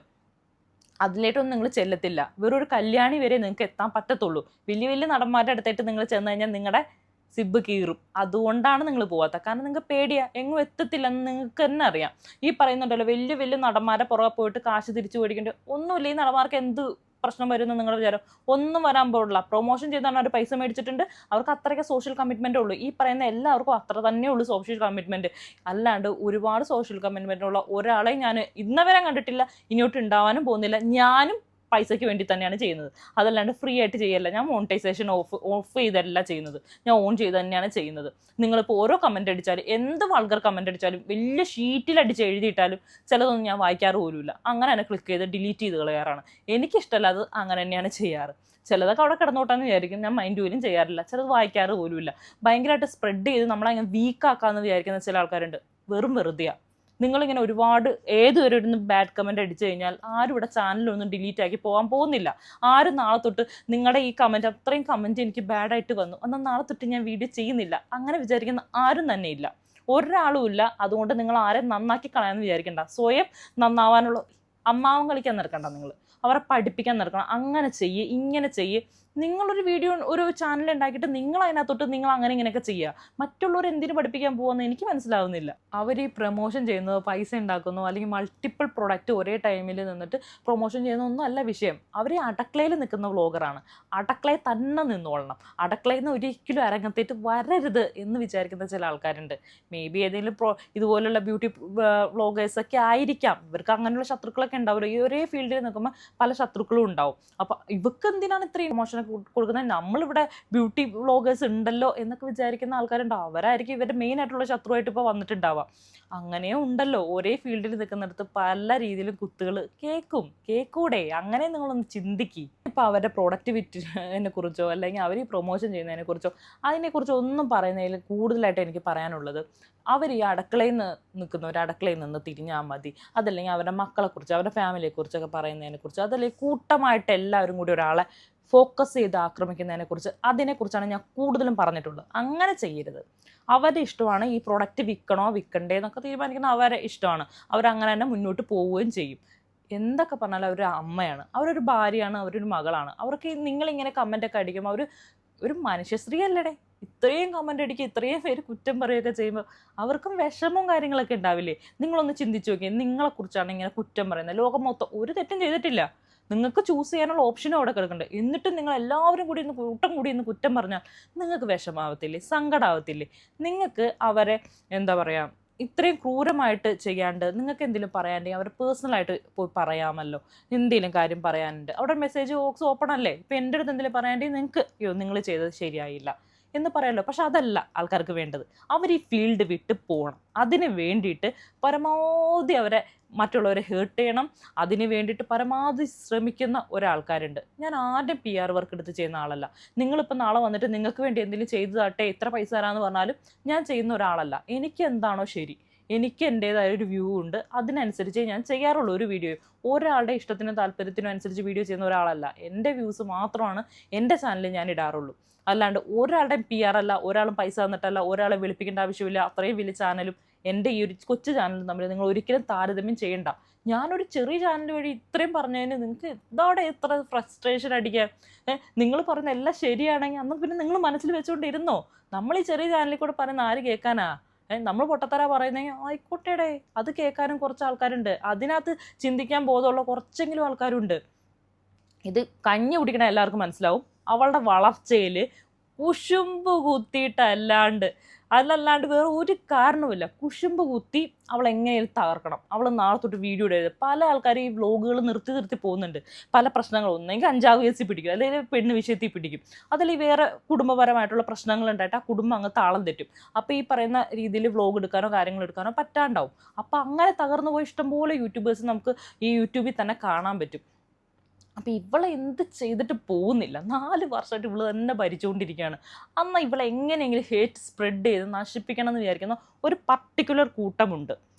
Speaker 1: അതിലേട്ടൊന്നും നിങ്ങൾ ചെല്ലത്തില്ല. വെറൊരു കല്യാണി വരെ നിങ്ങൾക്ക് എത്താൻ പറ്റത്തുള്ളൂ. വലിയ വലിയ നടന്മാരുടെ അടുത്തായിട്ട് നിങ്ങൾ ചെന്ന് കഴിഞ്ഞാൽ നിങ്ങളുടെ സിബ് കീറും. അതുകൊണ്ടാണ് നിങ്ങൾ പോവാത്തത്. കാരണം നിങ്ങൾക്ക് പേടിയാ, എങ്ങും എത്തത്തില്ലെന്ന് നിങ്ങൾക്ക് തന്നെ അറിയാം. ഈ പറയുന്നുണ്ടല്ലോ വലിയ വലിയ നടന്മാരെ പുറകെ പോയിട്ട് കാശ് തിരിച്ചു മേടിക്കേണ്ട ഒന്നുമില്ല. ഈ നടന്മാർക്ക് എന്ത് പ്രശ്നം വരുമെന്ന് നിങ്ങളുടെ വിചാരം? ഒന്നും വരാൻ പോകില്ല. പ്രൊമോഷൻ ചെയ്താണ് അവർ പൈസ മേടിച്ചിട്ടുണ്ട്. അവർക്ക് അത്രയ്ക്ക് സോഷ്യൽ കമ്മിറ്റ്മെൻ്റ് ഉള്ളൂ. ഈ പറയുന്ന എല്ലാവർക്കും അത്ര തന്നെ ഉള്ളൂ സോഷ്യൽ കമ്മിറ്റ്മെൻറ്റ്. അല്ലാണ്ട് ഒരുപാട് സോഷ്യൽ കമ്മിറ്റ്മെൻ്റ് ഉള്ള ഒരാളെ ഞാൻ ഇന്നവരെ കണ്ടിട്ടില്ല, ഇനിയോട്ട് ഉണ്ടാവാനും പോകുന്നില്ല. ഞാനും പൈസയ്ക്ക് വേണ്ടി തന്നെയാണ് ചെയ്യുന്നത്. അതല്ലാണ്ട് ഫ്രീ ആയിട്ട് ചെയ്യല്ല. ഞാൻ മോണിറ്റൈസേഷൻ ഓഫ് ചെയ്തല്ല ചെയ്യുന്നത്, ഞാൻ ഓൺ ചെയ്ത് തന്നെയാണ് ചെയ്യുന്നത്. നിങ്ങളിപ്പോൾ ഓരോ കമൻറ്റ് അടിച്ചാലും, എന്ത് വൾഗർ കമൻറ്റ് അടിച്ചാലും, വലിയ ഷീറ്റിലടിച്ച് എഴുതിയിട്ടാലും ചിലതൊന്നും ഞാൻ വായിക്കാറ് പോലുമില്ല. അങ്ങനെ തന്നെ ക്ലിക്ക് ചെയ്ത് ഡിലീറ്റ് ചെയ്ത് കളയാറാണ്. എനിക്കിഷ്ടമല്ല, അത് അങ്ങനെ തന്നെയാണ് ചെയ്യാറ്. ചിലതൊക്കെ അവിടെ കിടന്നോട്ടാന്ന് വിചാരിക്കും, ഞാൻ മൈൻഡ് പോലും ചെയ്യാറില്ല. ചിലത് വായിക്കാറ് പോലുമില്ല. ഭയങ്കരമായിട്ട് സ്പ്രെഡ് ചെയ്ത് നമ്മളങ്ങനെ വീക്കാക്കാമെന്ന് വിചാരിക്കുന്ന ചില ആൾക്കാരുണ്ട്. വെറും വെറുതെയാണ്. നിങ്ങളിങ്ങനെ ഒരുപാട് ഏതുവരെ ഇരുന്ന് ബാഡ് കമൻറ്റ് അടിച്ചു കഴിഞ്ഞാൽ ആരും ഇവിടെ ചാനലൊന്നും ഡിലീറ്റ് ആക്കി പോകാൻ പോകുന്നില്ല. ആരും നാളെ തൊട്ട് നിങ്ങളുടെ ഈ കമൻറ്റ്, അത്രയും കമൻറ്റ് എനിക്ക് ബാഡായിട്ട് വന്നു, എന്നാൽ നാളെ തൊട്ട് ഞാൻ വീഡിയോ ചെയ്യുന്നില്ല, അങ്ങനെ വിചാരിക്കുന്ന ആരും തന്നെ ഇല്ല. ഒരാളും ഇല്ല. അതുകൊണ്ട് നിങ്ങൾ ആരെയും നന്നാക്കി കളയാമെന്ന് വിചാരിക്കണ്ട. സ്വയം നന്നാവാനുള്ള അമ്മാവൻ കളിക്കാൻ നിൽക്കണ്ട. നിങ്ങൾ അവരെ പഠിപ്പിക്കാൻ നിൽക്കണം. അങ്ങനെ ചെയ്യ്, ഇങ്ങനെ ചെയ്യ്. നിങ്ങളൊരു വീഡിയോ, ഒരു ചാനൽ ഉണ്ടാക്കിയിട്ട് നിങ്ങൾ അതിനകത്തോട്ട് നിങ്ങൾ അങ്ങനെ ഇങ്ങനെയൊക്കെ ചെയ്യുക. മറ്റുള്ളവർ എന്തിനു പഠിപ്പിക്കാൻ പോകുമെന്ന് എനിക്ക് മനസ്സിലാവുന്നില്ല. അവർ ഈ പ്രൊമോഷൻ ചെയ്യുന്നത്, പൈസ ഉണ്ടാക്കുന്നു, അല്ലെങ്കിൽ മൾട്ടിപ്പിൾ പ്രൊഡക്റ്റ് ഒരേ ടൈമിൽ നിന്നിട്ട് പ്രൊമോഷൻ ചെയ്യുന്നതൊന്നും അല്ല വിഷയം. അവർ അടുക്കളയിൽ നിൽക്കുന്ന വ്ളോഗറാണ്. അടുക്കളയിൽ തന്നെ നിന്നോളണം. അടുക്കളയിൽ നിന്ന് ഒരിക്കലും അരങ്ങത്തേറ്റ് വരരുത് എന്ന് വിചാരിക്കുന്ന ചില ആൾക്കാരുണ്ട്. മേ ബി ഏതെങ്കിലും ഇതുപോലുള്ള ബ്യൂട്ടി വ്ളോഗേഴ്സൊക്കെ ആയിരിക്കാം. ഇവർക്ക് അങ്ങനെയുള്ള ശത്രുക്കളൊക്കെ ഉണ്ടാവില്ല. ഈ ഒരേ ഫീൽഡിൽ നിൽക്കുമ്പോൾ പല ശത്രുക്കളും ഉണ്ടാവും. അപ്പോൾ ഇവർക്ക് എന്തിനാണ് ഇത്രയും പ്രൊമോഷൻ കൊടുക്കുന്നത്? നമ്മളിവിടെ ബ്യൂട്ടി വ്ളോഗേഴ്സ് ഉണ്ടല്ലോ എന്നൊക്കെ വിചാരിക്കുന്ന ആൾക്കാരുണ്ടാവും. അവരായിരിക്കും ഇവരുടെ മെയിൻ ആയിട്ടുള്ള ശത്രുവായിട്ട് ഇപ്പോൾ വന്നിട്ടുണ്ടാവുക. അങ്ങനെയും ഉണ്ടല്ലോ, ഒരേ ഫീൽഡിൽ നിൽക്കുന്നിടത്ത് പല രീതിയിലും കുത്തുകൾ കേൾക്കൂടെ? അങ്ങനെ നിങ്ങളൊന്ന് ചിന്തിക്കുക. ഇപ്പോൾ അവരുടെ പ്രോഡക്റ്റ് വിറ്റിനെ കുറിച്ചോ അല്ലെങ്കിൽ അവർ ഈ പ്രൊമോഷൻ ചെയ്യുന്നതിനെ കുറിച്ചോ അതിനെക്കുറിച്ചോ ഒന്നും പറയുന്നതിൽ കൂടുതലായിട്ട് എനിക്ക് പറയാനുള്ളത്, അവർ ഈ അടുക്കളയിൽ നിന്ന് നിൽക്കുന്നവർ അടുക്കളയിൽ നിന്ന് തിരിഞ്ഞാൽ മതി. അതല്ലെങ്കിൽ അവരുടെ മക്കളെക്കുറിച്ച്, അവരുടെ ഫാമിലിയെക്കുറിച്ചൊക്കെ പറയുന്നതിനെക്കുറിച്ച്, അതല്ലെങ്കിൽ കൂട്ടമായിട്ട് എല്ലാവരും കൂടി ഒരാളെ ഫോക്കസ് ചെയ്ത് ആക്രമിക്കുന്നതിനെക്കുറിച്ച്, അതിനെക്കുറിച്ചാണ് ഞാൻ കൂടുതലും പറഞ്ഞിട്ടുള്ളത്. അങ്ങനെ ചെയ്യരുത്. അവരുടെ ഇഷ്ടമാണ്. ഈ പ്രൊഡക്റ്റ് വിൽക്കണോ വിൽക്കണ്ടേ എന്നൊക്കെ തീരുമാനിക്കുന്നത് അവരുടെ ഇഷ്ടമാണ്. അവരങ്ങനെ തന്നെ മുന്നോട്ട് പോവുകയും ചെയ്യും. എന്തൊക്കെ പറഞ്ഞാലും അവരൊരു അമ്മയാണ്, അവരൊരു ഭാര്യയാണ്, അവരൊരു മകളാണ്. അവർക്ക് നിങ്ങളിങ്ങനെ കമൻറ്റൊക്കെ അടിക്കുമ്പോൾ ഒരു മനുഷ്യശ്രീ അല്ലേടെ? ഇത്രയും കമൻ്റ് അടിക്കുക, ഇത്രയും പേര് കുറ്റം പറയുകയൊക്കെ ചെയ്യുമ്പോൾ അവർക്കും വിഷമവും കാര്യങ്ങളൊക്കെ ഉണ്ടാവില്ലേ? നിങ്ങളൊന്ന് ചിന്തിച്ച് നോക്കിയേ. നിങ്ങളെക്കുറിച്ചാണ് ഇങ്ങനെ കുറ്റം പറയുന്നത്. ലോകം മൊത്തം ഒരു തെറ്റും ചെയ്തിട്ടില്ല. നിങ്ങൾക്ക് ചൂസ് ചെയ്യാനുള്ള ഓപ്ഷനും അവിടെ കിടക്കുന്നുണ്ട്. എന്നിട്ടും നിങ്ങൾ എല്ലാവരും കൂടി കൂട്ടം കൂടി കുറ്റം പറഞ്ഞാൽ നിങ്ങൾക്ക് വിഷമാവത്തില്ലേ? സങ്കടമാവത്തില്ലേ? നിങ്ങൾക്ക് അവരെ എന്താ പറയുക, ഇത്രയും ക്രൂരമായിട്ട് ചെയ്യാണ്ട് നിങ്ങൾക്ക് എന്തെങ്കിലും പറയാനുണ്ടെങ്കിൽ അവർ പേഴ്സണലായിട്ട് പോയി പറയാമല്ലോ. എന്തെങ്കിലും കാര്യം പറയാനുണ്ട്, അവിടെ മെസ്സേജ് ബോക്സ് ഓപ്പൺ അല്ലേ? ഇപ്പം എൻ്റെ അടുത്ത് എന്തെങ്കിലും പറയാനുണ്ടെങ്കിൽ നിങ്ങൾക്ക് നിങ്ങൾ ചെയ്തത് ശരിയായില്ല എന്ന് പറയാമല്ലോ. പക്ഷെ അതല്ല ആൾക്കാർക്ക് വേണ്ടത്. അവർ ഈ ഫീൽഡ് വിട്ട് പോകണം. അതിന് വേണ്ടിയിട്ട് പരമാവധി അവരെ മറ്റുള്ളവരെ ഹേർട്ട് ചെയ്യണം. അതിന് വേണ്ടിയിട്ട് പരമാവധി ശ്രമിക്കുന്ന ഒരാൾക്കാരുണ്ട്. ഞാൻ ആദ്യം PR വർക്ക് എടുത്ത് ചെയ്യുന്ന ആളല്ല. നിങ്ങളിപ്പോൾ നാളെ വന്നിട്ട് നിങ്ങൾക്ക് വേണ്ടി എന്തെങ്കിലും ചെയ്തു തരട്ടെ, ഇത്ര പൈസ തരാമെന്ന് പറഞ്ഞാലും ഞാൻ ചെയ്യുന്ന ഒരാളല്ല. എനിക്ക് എന്താണോ ശരി, എനിക്ക് എൻ്റേതായ ഒരു വ്യൂ ഉണ്ട്, അതിനനുസരിച്ച് ഞാൻ ചെയ്യാറുള്ളൂ. ഒരു വീഡിയോ ഒരാളുടെ ഇഷ്ടത്തിനും താല്പര്യത്തിനും അനുസരിച്ച് വീഡിയോ ചെയ്യുന്ന ഒരാളല്ല. എൻ്റെ വ്യൂസ് മാത്രമാണ് എൻ്റെ ചാനലിൽ ഞാൻ ഇടാറുള്ളൂ. അല്ലാണ്ട് ഒരാളുടെയും PR അല്ല, ഒരാളും പൈസ തന്നിട്ടല്ല, ഒരാളെ വിളിപ്പിക്കേണ്ട ആവശ്യമില്ല. അത്രയും വലിയ ചാനലും എൻ്റെ ഈ ഒരു കൊച്ചു ചാനലും തമ്മിൽ നിങ്ങൾ ഒരിക്കലും താരതമ്യം ചെയ്യണ്ട. ഞാനൊരു ചെറിയ ചാനൽ വഴി ഇത്രയും പറഞ്ഞതിന് നിങ്ങൾക്ക് ഇതോടെ എത്ര ഫ്രസ്ട്രേഷൻ അടിക്കാൻ? നിങ്ങൾ പറയുന്ന എല്ലാം ശരിയാണെങ്കിൽ അന്ന് പിന്നെ നിങ്ങൾ മനസ്സിൽ വെച്ചുകൊണ്ടിരുന്നോ? നമ്മൾ ഈ ചെറിയ ചാനലിൽ കൂടെ പറയുന്ന ആര് കേൾക്കാനാ? നമ്മൾ പൊട്ടത്തര പറയുന്നെങ്കിൽ ആയിക്കോട്ടേടെ, അത് കേൾക്കാനും കുറച്ച് ആൾക്കാരുണ്ട്. അതിനകത്ത് ചിന്തിക്കാൻ ബോധമുള്ള കുറച്ചെങ്കിലും ആൾക്കാരുണ്ട്. ഇത് കഞ്ഞി കുടിക്കണ എല്ലാവർക്കും മനസ്സിലാവും. അവളുടെ വളർച്ചയിൽ കുശുമ്പ് കുത്തിയിട്ടല്ലാണ്ട് വേറെ ഒരു കാരണവുമില്ല. കുശുമ്പ് കുത്തി അവൾ എങ്ങനെയും തകർക്കണം. അവൾ നാളെ തൊട്ട് വീഡിയോ ഇടരുത്. പല ആൾക്കാരും ഈ വ്ളോഗുകൾ നിർത്തി പോകുന്നുണ്ട്. പല പ്രശ്നങ്ങളും, ഒന്നെങ്കിൽ കഞ്ചാവ് കേസിൽ പിടിക്കും, അല്ലെങ്കിൽ പെണ്ണ് വിഷയത്തിൽ പിടിക്കും, അതല്ലെങ്കിൽ വേറെ കുടുംബപരമായിട്ടുള്ള പ്രശ്നങ്ങളുണ്ടായിട്ട് ആ കുടുംബം അങ്ങ് താളം തെറ്റും. അപ്പോൾ ഈ പറയുന്ന രീതിയിൽ വ്ളോഗ് എടുക്കാനോ കാര്യങ്ങൾ എടുക്കാനോ പറ്റാണ്ടാവും. അപ്പോൾ അങ്ങനെ തകർന്നു പോയി ഇഷ്ടംപോലെ യൂട്യൂബേഴ്സ് നമുക്ക് ഈ യൂട്യൂബിൽ തന്നെ കാണാൻ പറ്റും. അപ്പോൾ ഇവളെ എന്ത് ചെയ്തിട്ട് പോകുന്നില്ല. 4 വർഷമായിട്ട് ഇവള് തന്നെ ഭരിച്ചുകൊണ്ടിരിക്കുകയാണ്. അന്ന് ഇവളെ എങ്ങനെയെങ്കിലും ഹേറ്റ് സ്പ്രെഡ് ചെയ്ത് നശിപ്പിക്കണം എന്ന് വിചാരിക്കുന്ന ഒരു പർട്ടിക്കുലർ കൂട്ടമുണ്ട്.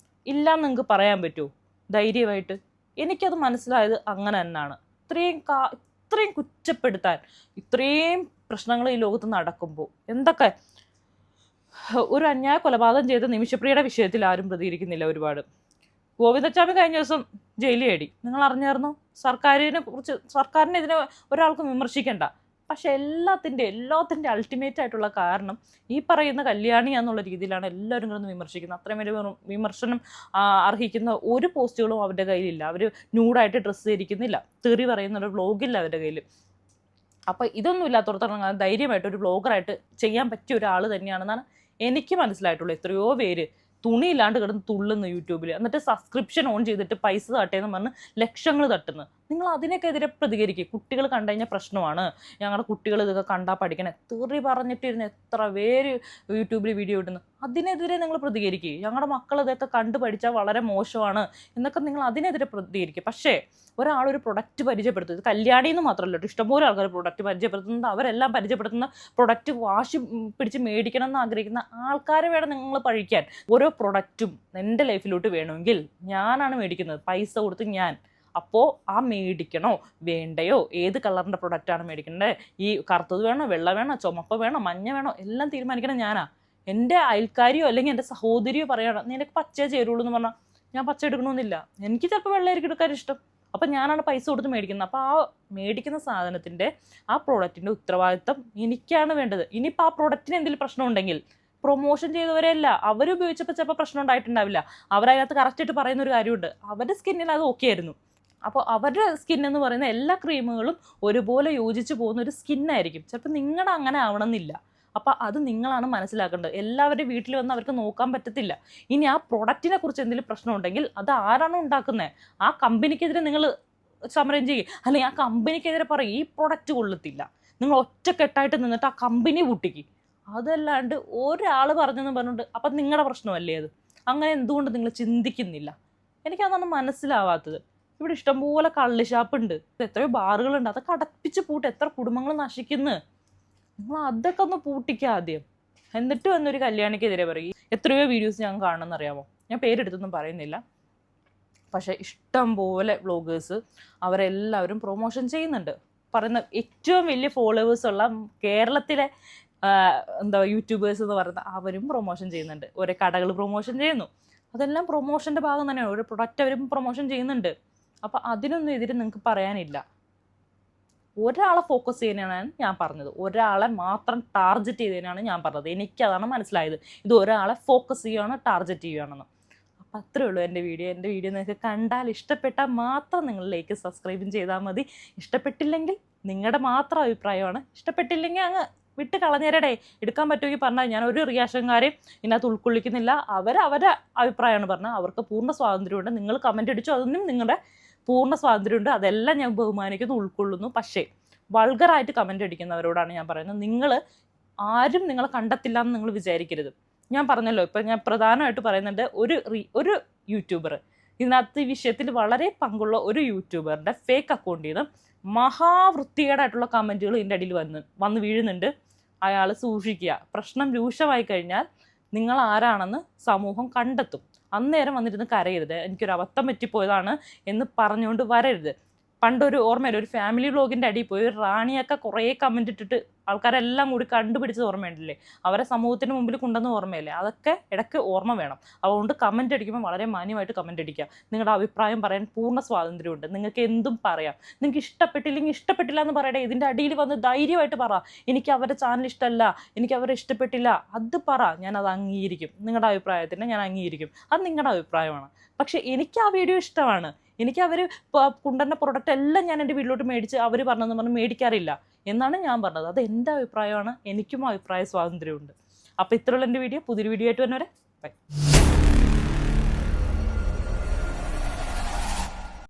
Speaker 1: ഇല്ലയെന്ന് നിങ്ങൾക്ക് പറയാൻ പറ്റുമോ ധൈര്യമായിട്ട്? എനിക്കത് മനസ്സിലായത് അങ്ങനെ തന്നെയാണ്. ഇത്രയും കുറ്റപ്പെടുത്താൻ, ഇത്രയും പ്രശ്നങ്ങൾ ഈ ലോകത്ത് നടക്കുമ്പോൾ എന്തൊക്കെ ഒരു അന്യായ കൊലപാതകം ചെയ്ത നിമിഷപ്രിയയുടെ വിഷയത്തിൽ ആരും പ്രതികരിക്കുന്നില്ല. ഒരുപാട് ഗോവിന്ദച്ചാമി കഴിഞ്ഞ ദിവസം ജയിലിൽ ചാടി. നിങ്ങൾ അറിഞ്ഞായിരുന്നു? സർക്കാരിനെതിരെ ഒരാൾക്കും വിമർശിക്കണ്ട. പക്ഷെ എല്ലാത്തിൻ്റെ അൾട്ടിമേറ്റ് ആയിട്ടുള്ള കാരണം ഈ പറയുന്ന കല്യാണി എന്നുള്ള രീതിയിലാണ് എല്ലാവരും കിടന്ന് വിമർശിക്കുന്നത്. അത്രയും വലിയ വിമർശനം അർഹിക്കുന്ന ഒരു പോസ്റ്റുകളും അവരുടെ കയ്യിലില്ല. അവർ ന്യൂഡായിട്ട് ഡ്രസ്സ് ധരിക്കുന്നില്ല, തെറി പറയുന്ന ഒരു വ്ളോഗില്ല അവരുടെ കയ്യിൽ. അപ്പോൾ ഇതൊന്നും ഇല്ലാത്തടത്തോളം ധൈര്യമായിട്ട് ഒരു വ്ളോഗറായിട്ട് ചെയ്യാൻ പറ്റിയ ഒരാൾ തന്നെയാണെന്നാണ് എനിക്ക് മനസ്സിലായിട്ടുള്ളത്. എത്രയോ പേര് തുണിയില്ലാണ്ട് കിടന്ന് തുള്ളുന്നു യൂട്യൂബിൽ, എന്നിട്ട് സബ്സ്ക്രിപ്ഷൻ ഓൺ ചെയ്തിട്ട് പൈസ തട്ടേന്ന് പറഞ്ഞ് ലക്ഷങ്ങൾ തട്ടുന്നു. നിങ്ങൾ അതിനൊക്കെതിരെ പ്രതികരിക്കുക. കുട്ടികൾ കണ്ടു കഴിഞ്ഞാൽ പ്രശ്നമാണ്, ഞങ്ങളുടെ കുട്ടികൾ ഇതൊക്കെ കണ്ടാൽ പഠിക്കണം, തെറി പറഞ്ഞിട്ടിരുന്ന് എത്ര പേര് യൂട്യൂബിൽ വീഡിയോ ഇടുന്നു. അതിനെതിരെ നിങ്ങൾ പ്രതികരിക്കുക. ഞങ്ങളുടെ മക്കൾ ഇതൊക്കെ കണ്ടു പഠിച്ചാൽ വളരെ മോശമാണ് എന്നൊക്കെ നിങ്ങൾ അതിനെതിരെ പ്രതികരിക്കുക. പക്ഷേ ഒരാളൊരു പ്രൊഡക്റ്റ് പരിചയപ്പെടുത്തുന്നത്, കല്യാണി എന്ന് മാത്രമല്ല, ഇഷ്ടംപോലെ ആൾക്കാർ പ്രൊഡക്റ്റ് പരിചയപ്പെടുത്തുന്നത്, അവരെല്ലാം പരിചയപ്പെടുത്തുന്ന പ്രൊഡക്റ്റ് വാശി പിടിച്ച് മേടിക്കണം എന്ന് ആഗ്രഹിക്കുന്ന ആൾക്കാരെ വേണം നിങ്ങൾ പഴിക്കാൻ. ഓരോ പ്രൊഡക്റ്റും എൻ്റെ ലൈഫിലോട്ട് വേണമെങ്കിൽ ഞാനാണ് മേടിക്കുന്നത്, പൈസ കൊടുത്ത് ഞാൻ. അപ്പോൾ ആ മേടിക്കണോ വേണ്ടയോ, ഏത് കളറിൻ്റെ പ്രൊഡക്റ്റാണ് മേടിക്കേണ്ടത്, ഈ കറുത്തത് വേണോ വെള്ള വേണോ ചുമപ്പ് വേണോ മഞ്ഞ വേണോ എല്ലാം തീരുമാനിക്കണം ഞാനാ. എൻ്റെ അയൽക്കാരിയോ അല്ലെങ്കിൽ എൻ്റെ സഹോദരിയോ പറയണം നിനക്ക് പച്ചേ ചേരുള്ളൂ എന്ന് പറഞ്ഞാൽ ഞാൻ പച്ച എടുക്കണമെന്നില്ല. എനിക്ക് ചിലപ്പോൾ വെള്ളമായിരിക്കും എടുക്കാൻ ഇഷ്ടം. അപ്പം ഞാനാണ് പൈസ കൊടുത്ത് മേടിക്കുന്നത്. അപ്പോൾ ആ മേടിക്കുന്ന സാധനത്തിൻ്റെ ആ പ്രോഡക്റ്റിൻ്റെ ഉത്തരവാദിത്തം എനിക്കാണ് വേണ്ടത്. ഇനിയിപ്പോൾ ആ പ്രോഡക്റ്റിന് എന്തെങ്കിലും പ്രശ്നം ഉണ്ടെങ്കിൽ പ്രൊമോഷൻ ചെയ്തവരെയല്ല, അവരുപയോഗിച്ചപ്പോൾ ചിലപ്പോൾ പ്രശ്നം ഉണ്ടായിട്ടുണ്ടാവില്ല. അവരതിനകത്ത് കറക്റ്റായിട്ട് പറയുന്ന ഒരു കാര്യമുണ്ട്, അവരുടെ സ്കിന്നിൽ അത് ഓക്കെ ആയിരുന്നു. അപ്പോൾ അവരുടെ സ്കിൻ എന്ന് പറയുന്ന എല്ലാ ക്രീമുകളും ഒരുപോലെ യോജിച്ച് പോകുന്ന ഒരു സ്കിന്നായിരിക്കും. ചിലപ്പോൾ നിങ്ങളുടെ അങ്ങനെ ആവണമെന്നില്ല. അപ്പോൾ അത് നിങ്ങളാണ് മനസ്സിലാക്കേണ്ടത്. എല്ലാവരുടെയും വീട്ടിൽ വന്ന് അവർക്ക് നോക്കാൻ പറ്റത്തില്ല. ഇനി ആ പ്രൊഡക്റ്റിനെ കുറിച്ച് എന്തെങ്കിലും പ്രശ്നം ഉണ്ടെങ്കിൽ അത് ആരാണോ ഉണ്ടാക്കുന്നത് ആ കമ്പനിക്കെതിരെ നിങ്ങൾ സമരം ചെയ്യുക, അല്ലെങ്കിൽ ആ കമ്പനിക്കെതിരെ പറയും ഈ പ്രൊഡക്റ്റ് കൊള്ളത്തില്ല. നിങ്ങൾ ഒറ്റക്കെട്ടായിട്ട് നിന്നിട്ട് ആ കമ്പനി പൊട്ടിക്കുക. അതല്ലാണ്ട് ഒരാൾ പറഞ്ഞെന്ന് പറഞ്ഞിട്ട് അപ്പം നിങ്ങളുടെ പ്രശ്നമല്ലേ അത്? അങ്ങനെ എന്തുകൊണ്ട് നിങ്ങൾ ചിന്തിക്കുന്നില്ല? എനിക്കതാണ് മനസ്സിലാവാത്തത്. ഇവിടെ ഇഷ്ടംപോലെ കള്ള് ഷാപ്പുണ്ട്, എത്രയോ ബാറുകളുണ്ട്, അതൊക്കെ അടപ്പിച്ച് പൂട്ട് എത്ര കുടുംബങ്ങൾ നശിക്കുന്നു. നിങ്ങൾ അതൊക്കെ ഒന്ന് പൂട്ടിക്കുക ആദ്യം, എന്നിട്ട് വന്നൊരു കല്യാണിക്കെതിരെ പറയും. എത്രയോ വീഡിയോസ് ഞാൻ കാണുമെന്ന് അറിയാമോ? ഞാൻ പേരെടുത്തൊന്നും പറയുന്നില്ല. പക്ഷേ ഇഷ്ടം പോലെ വ്ളോഗേഴ്സ് അവരെല്ലാവരും പ്രൊമോഷൻ ചെയ്യുന്നുണ്ട്. പറയുന്ന ഏറ്റവും വലിയ ഫോളോവേഴ്സുള്ള കേരളത്തിലെ യൂട്യൂബേഴ്സ് എന്ന് പറയുന്നത് അവരും പ്രൊമോഷൻ ചെയ്യുന്നുണ്ട്. ഓരോ കടകൾ പ്രൊമോഷൻ ചെയ്യുന്നു. അതെല്ലാം പ്രൊമോഷൻ്റെ ഭാഗം തന്നെയാണ്. ഒരു പ്രൊഡക്റ്റ് അവരും പ്രൊമോഷൻ ചെയ്യുന്നുണ്ട്. അപ്പോൾ അതിനൊന്നും എതിരെ നിങ്ങൾക്ക് പറയാനില്ല. ഒരാളെ ഫോക്കസ് ചെയ്യുന്നതാണ് ഞാൻ പറഞ്ഞത്, ഒരാളെ മാത്രം ടാർഗറ്റ് ചെയ്തതിനാണ് ഞാൻ പറഞ്ഞത്. എനിക്കതാണ് മനസ്സിലായത്, ഇത് ഒരാളെ ഫോക്കസ് ചെയ്യുകയാണ്, ടാർഗറ്റ് ചെയ്യുകയാണെന്ന്. അപ്പം അത്രേ ഉള്ളൂ എൻ്റെ വീഡിയോ. നിങ്ങൾക്ക് കണ്ടാൽ ഇഷ്ടപ്പെട്ടാൽ മാത്രം നിങ്ങൾ ലൈക്ക് സബ്സ്ക്രൈബും ചെയ്താൽ മതി. ഇഷ്ടപ്പെട്ടില്ലെങ്കിൽ നിങ്ങളുടെ മാത്രം അഭിപ്രായമാണ്. ഇഷ്ടപ്പെട്ടില്ലെങ്കിൽ അങ്ങ് വിട്ട് കളഞ്ഞേരടേ. എടുക്കാൻ പറ്റുമെങ്കിൽ പറഞ്ഞാൽ ഞാൻ ഒരു റിയാക്ഷൻകാരെയും ഇതിനകത്ത് ഉൾക്കൊള്ളിക്കുന്നില്ല. അവരുടെ അഭിപ്രായമാണ് പറഞ്ഞാൽ അവർക്ക് പൂർണ്ണ സ്വാതന്ത്ര്യമുണ്ട്. നിങ്ങൾ കമൻറ്റ് അടിച്ചു, അതൊന്നും നിങ്ങളുടെ പൂർണ്ണ സ്വാതന്ത്ര്യമുണ്ട്. അതെല്ലാം ഞാൻ ബഹുമാനിക്കുന്നു, ഉൾക്കൊള്ളുന്നു. പക്ഷേ വൾഗറായിട്ട് കമൻറ്റ് അടിക്കുന്നവരോടാണ് ഞാൻ പറയുന്നത്, നിങ്ങൾ ആരും നിങ്ങളെ കണ്ടെത്തില്ല എന്ന് നിങ്ങൾ വിചാരിക്കരുത്. ഞാൻ പറഞ്ഞല്ലോ, ഇപ്പം ഞാൻ പ്രധാനമായിട്ട് പറയുന്നുണ്ട്, ഒരു യൂട്യൂബർ ഇതിനകത്ത് ഈ വിഷയത്തിൽ വളരെ പങ്കുള്ള ഒരു യൂട്യൂബറിൻ്റെ ഫേക്ക് അക്കൗണ്ടിൽ നിന്ന് മഹാവൃത്തികേടായിട്ടുള്ള കമൻറ്റുകൾ ഇതിൻ്റെ അടിയിൽ വന്ന് വീഴുന്നുണ്ട്. അയാൾ സൂക്ഷിക്കുക. പ്രശ്നം രൂക്ഷമായി കഴിഞ്ഞാൽ നിങ്ങൾ ആരാണെന്ന് സമൂഹം കണ്ടെത്തും. അന്നേരം വന്നിരുന്ന് കരയരുത്, എനിക്കൊരു അബദ്ധം പറ്റിപ്പോയതാണ് എന്ന് പറഞ്ഞുകൊണ്ട് വരരുത്. പണ്ടൊരു ഓർമ്മയില്ല, ഒരു ഫാമിലി വ്ളോഗിൻ്റെ അടിയിൽ പോയി ഒരു റാണിയൊക്കെ കുറേ കമൻറ്റ് ഇട്ടിട്ട് ആൾക്കാരെല്ലാം കൂടി കണ്ടുപിടിച്ചത് ഓർമ്മയുണ്ടല്ലേ? അവരെ സമൂഹത്തിന് മുമ്പിൽ കൊണ്ടുവന്ന ഓർമ്മയല്ലേ? അതൊക്കെ ഇടയ്ക്ക് ഓർമ്മ വേണം. അതുകൊണ്ട് കമൻറ്റ് അടിക്കുമ്പോൾ വളരെ മാന്യമായിട്ട് കമൻറ്റ് അടിക്കുക. നിങ്ങളുടെ അഭിപ്രായം പറയാൻ പൂർണ്ണ സ്വാതന്ത്ര്യമുണ്ട്. നിങ്ങൾക്ക് എന്തും പറയാം. നിങ്ങൾക്ക് ഇഷ്ടപ്പെട്ടില്ലെങ്കിൽ ഇഷ്ടപ്പെട്ടില്ല എന്ന് പറയട്ടെ. ഇതിൻ്റെ അടിയിൽ വന്ന് ധൈര്യമായിട്ട് പറ, എനിക്ക് അവരുടെ ചാനൽ ഇഷ്ടമല്ല, എനിക്ക് അവരെ ഇഷ്ടപ്പെട്ടില്ല, അത് പറ, ഞാനത് അംഗീകരിക്കും. നിങ്ങളുടെ അഭിപ്രായത്തിനെ ഞാൻ അംഗീകരിക്കും. അത് നിങ്ങളുടെ അഭിപ്രായമാണ്. പക്ഷേ എനിക്ക് ആ വീഡിയോ ഇഷ്ടമാണ്. എനിക്ക് അവർ കൊണ്ടുവന്ന പ്രൊഡക്റ്റ് എല്ലാം ഞാൻ എൻ്റെ വീട്ടിലോട്ട് മേടിച്ച് അവർ പറഞ്ഞതെന്ന് പറഞ്ഞ് മേടിക്കാറില്ല എന്നാണ് ഞാൻ പറഞ്ഞത്. അത് എൻ്റെ അഭിപ്രായമാണ്. എനിക്കും അഭിപ്രായ സ്വാതന്ത്ര്യമുണ്ട്. അപ്പോൾ ഇത്രയുള്ള എൻ്റെ വീഡിയോ. പുതിയൊരു വീഡിയോ ആയിട്ട് വന്നവരെ ബൈ.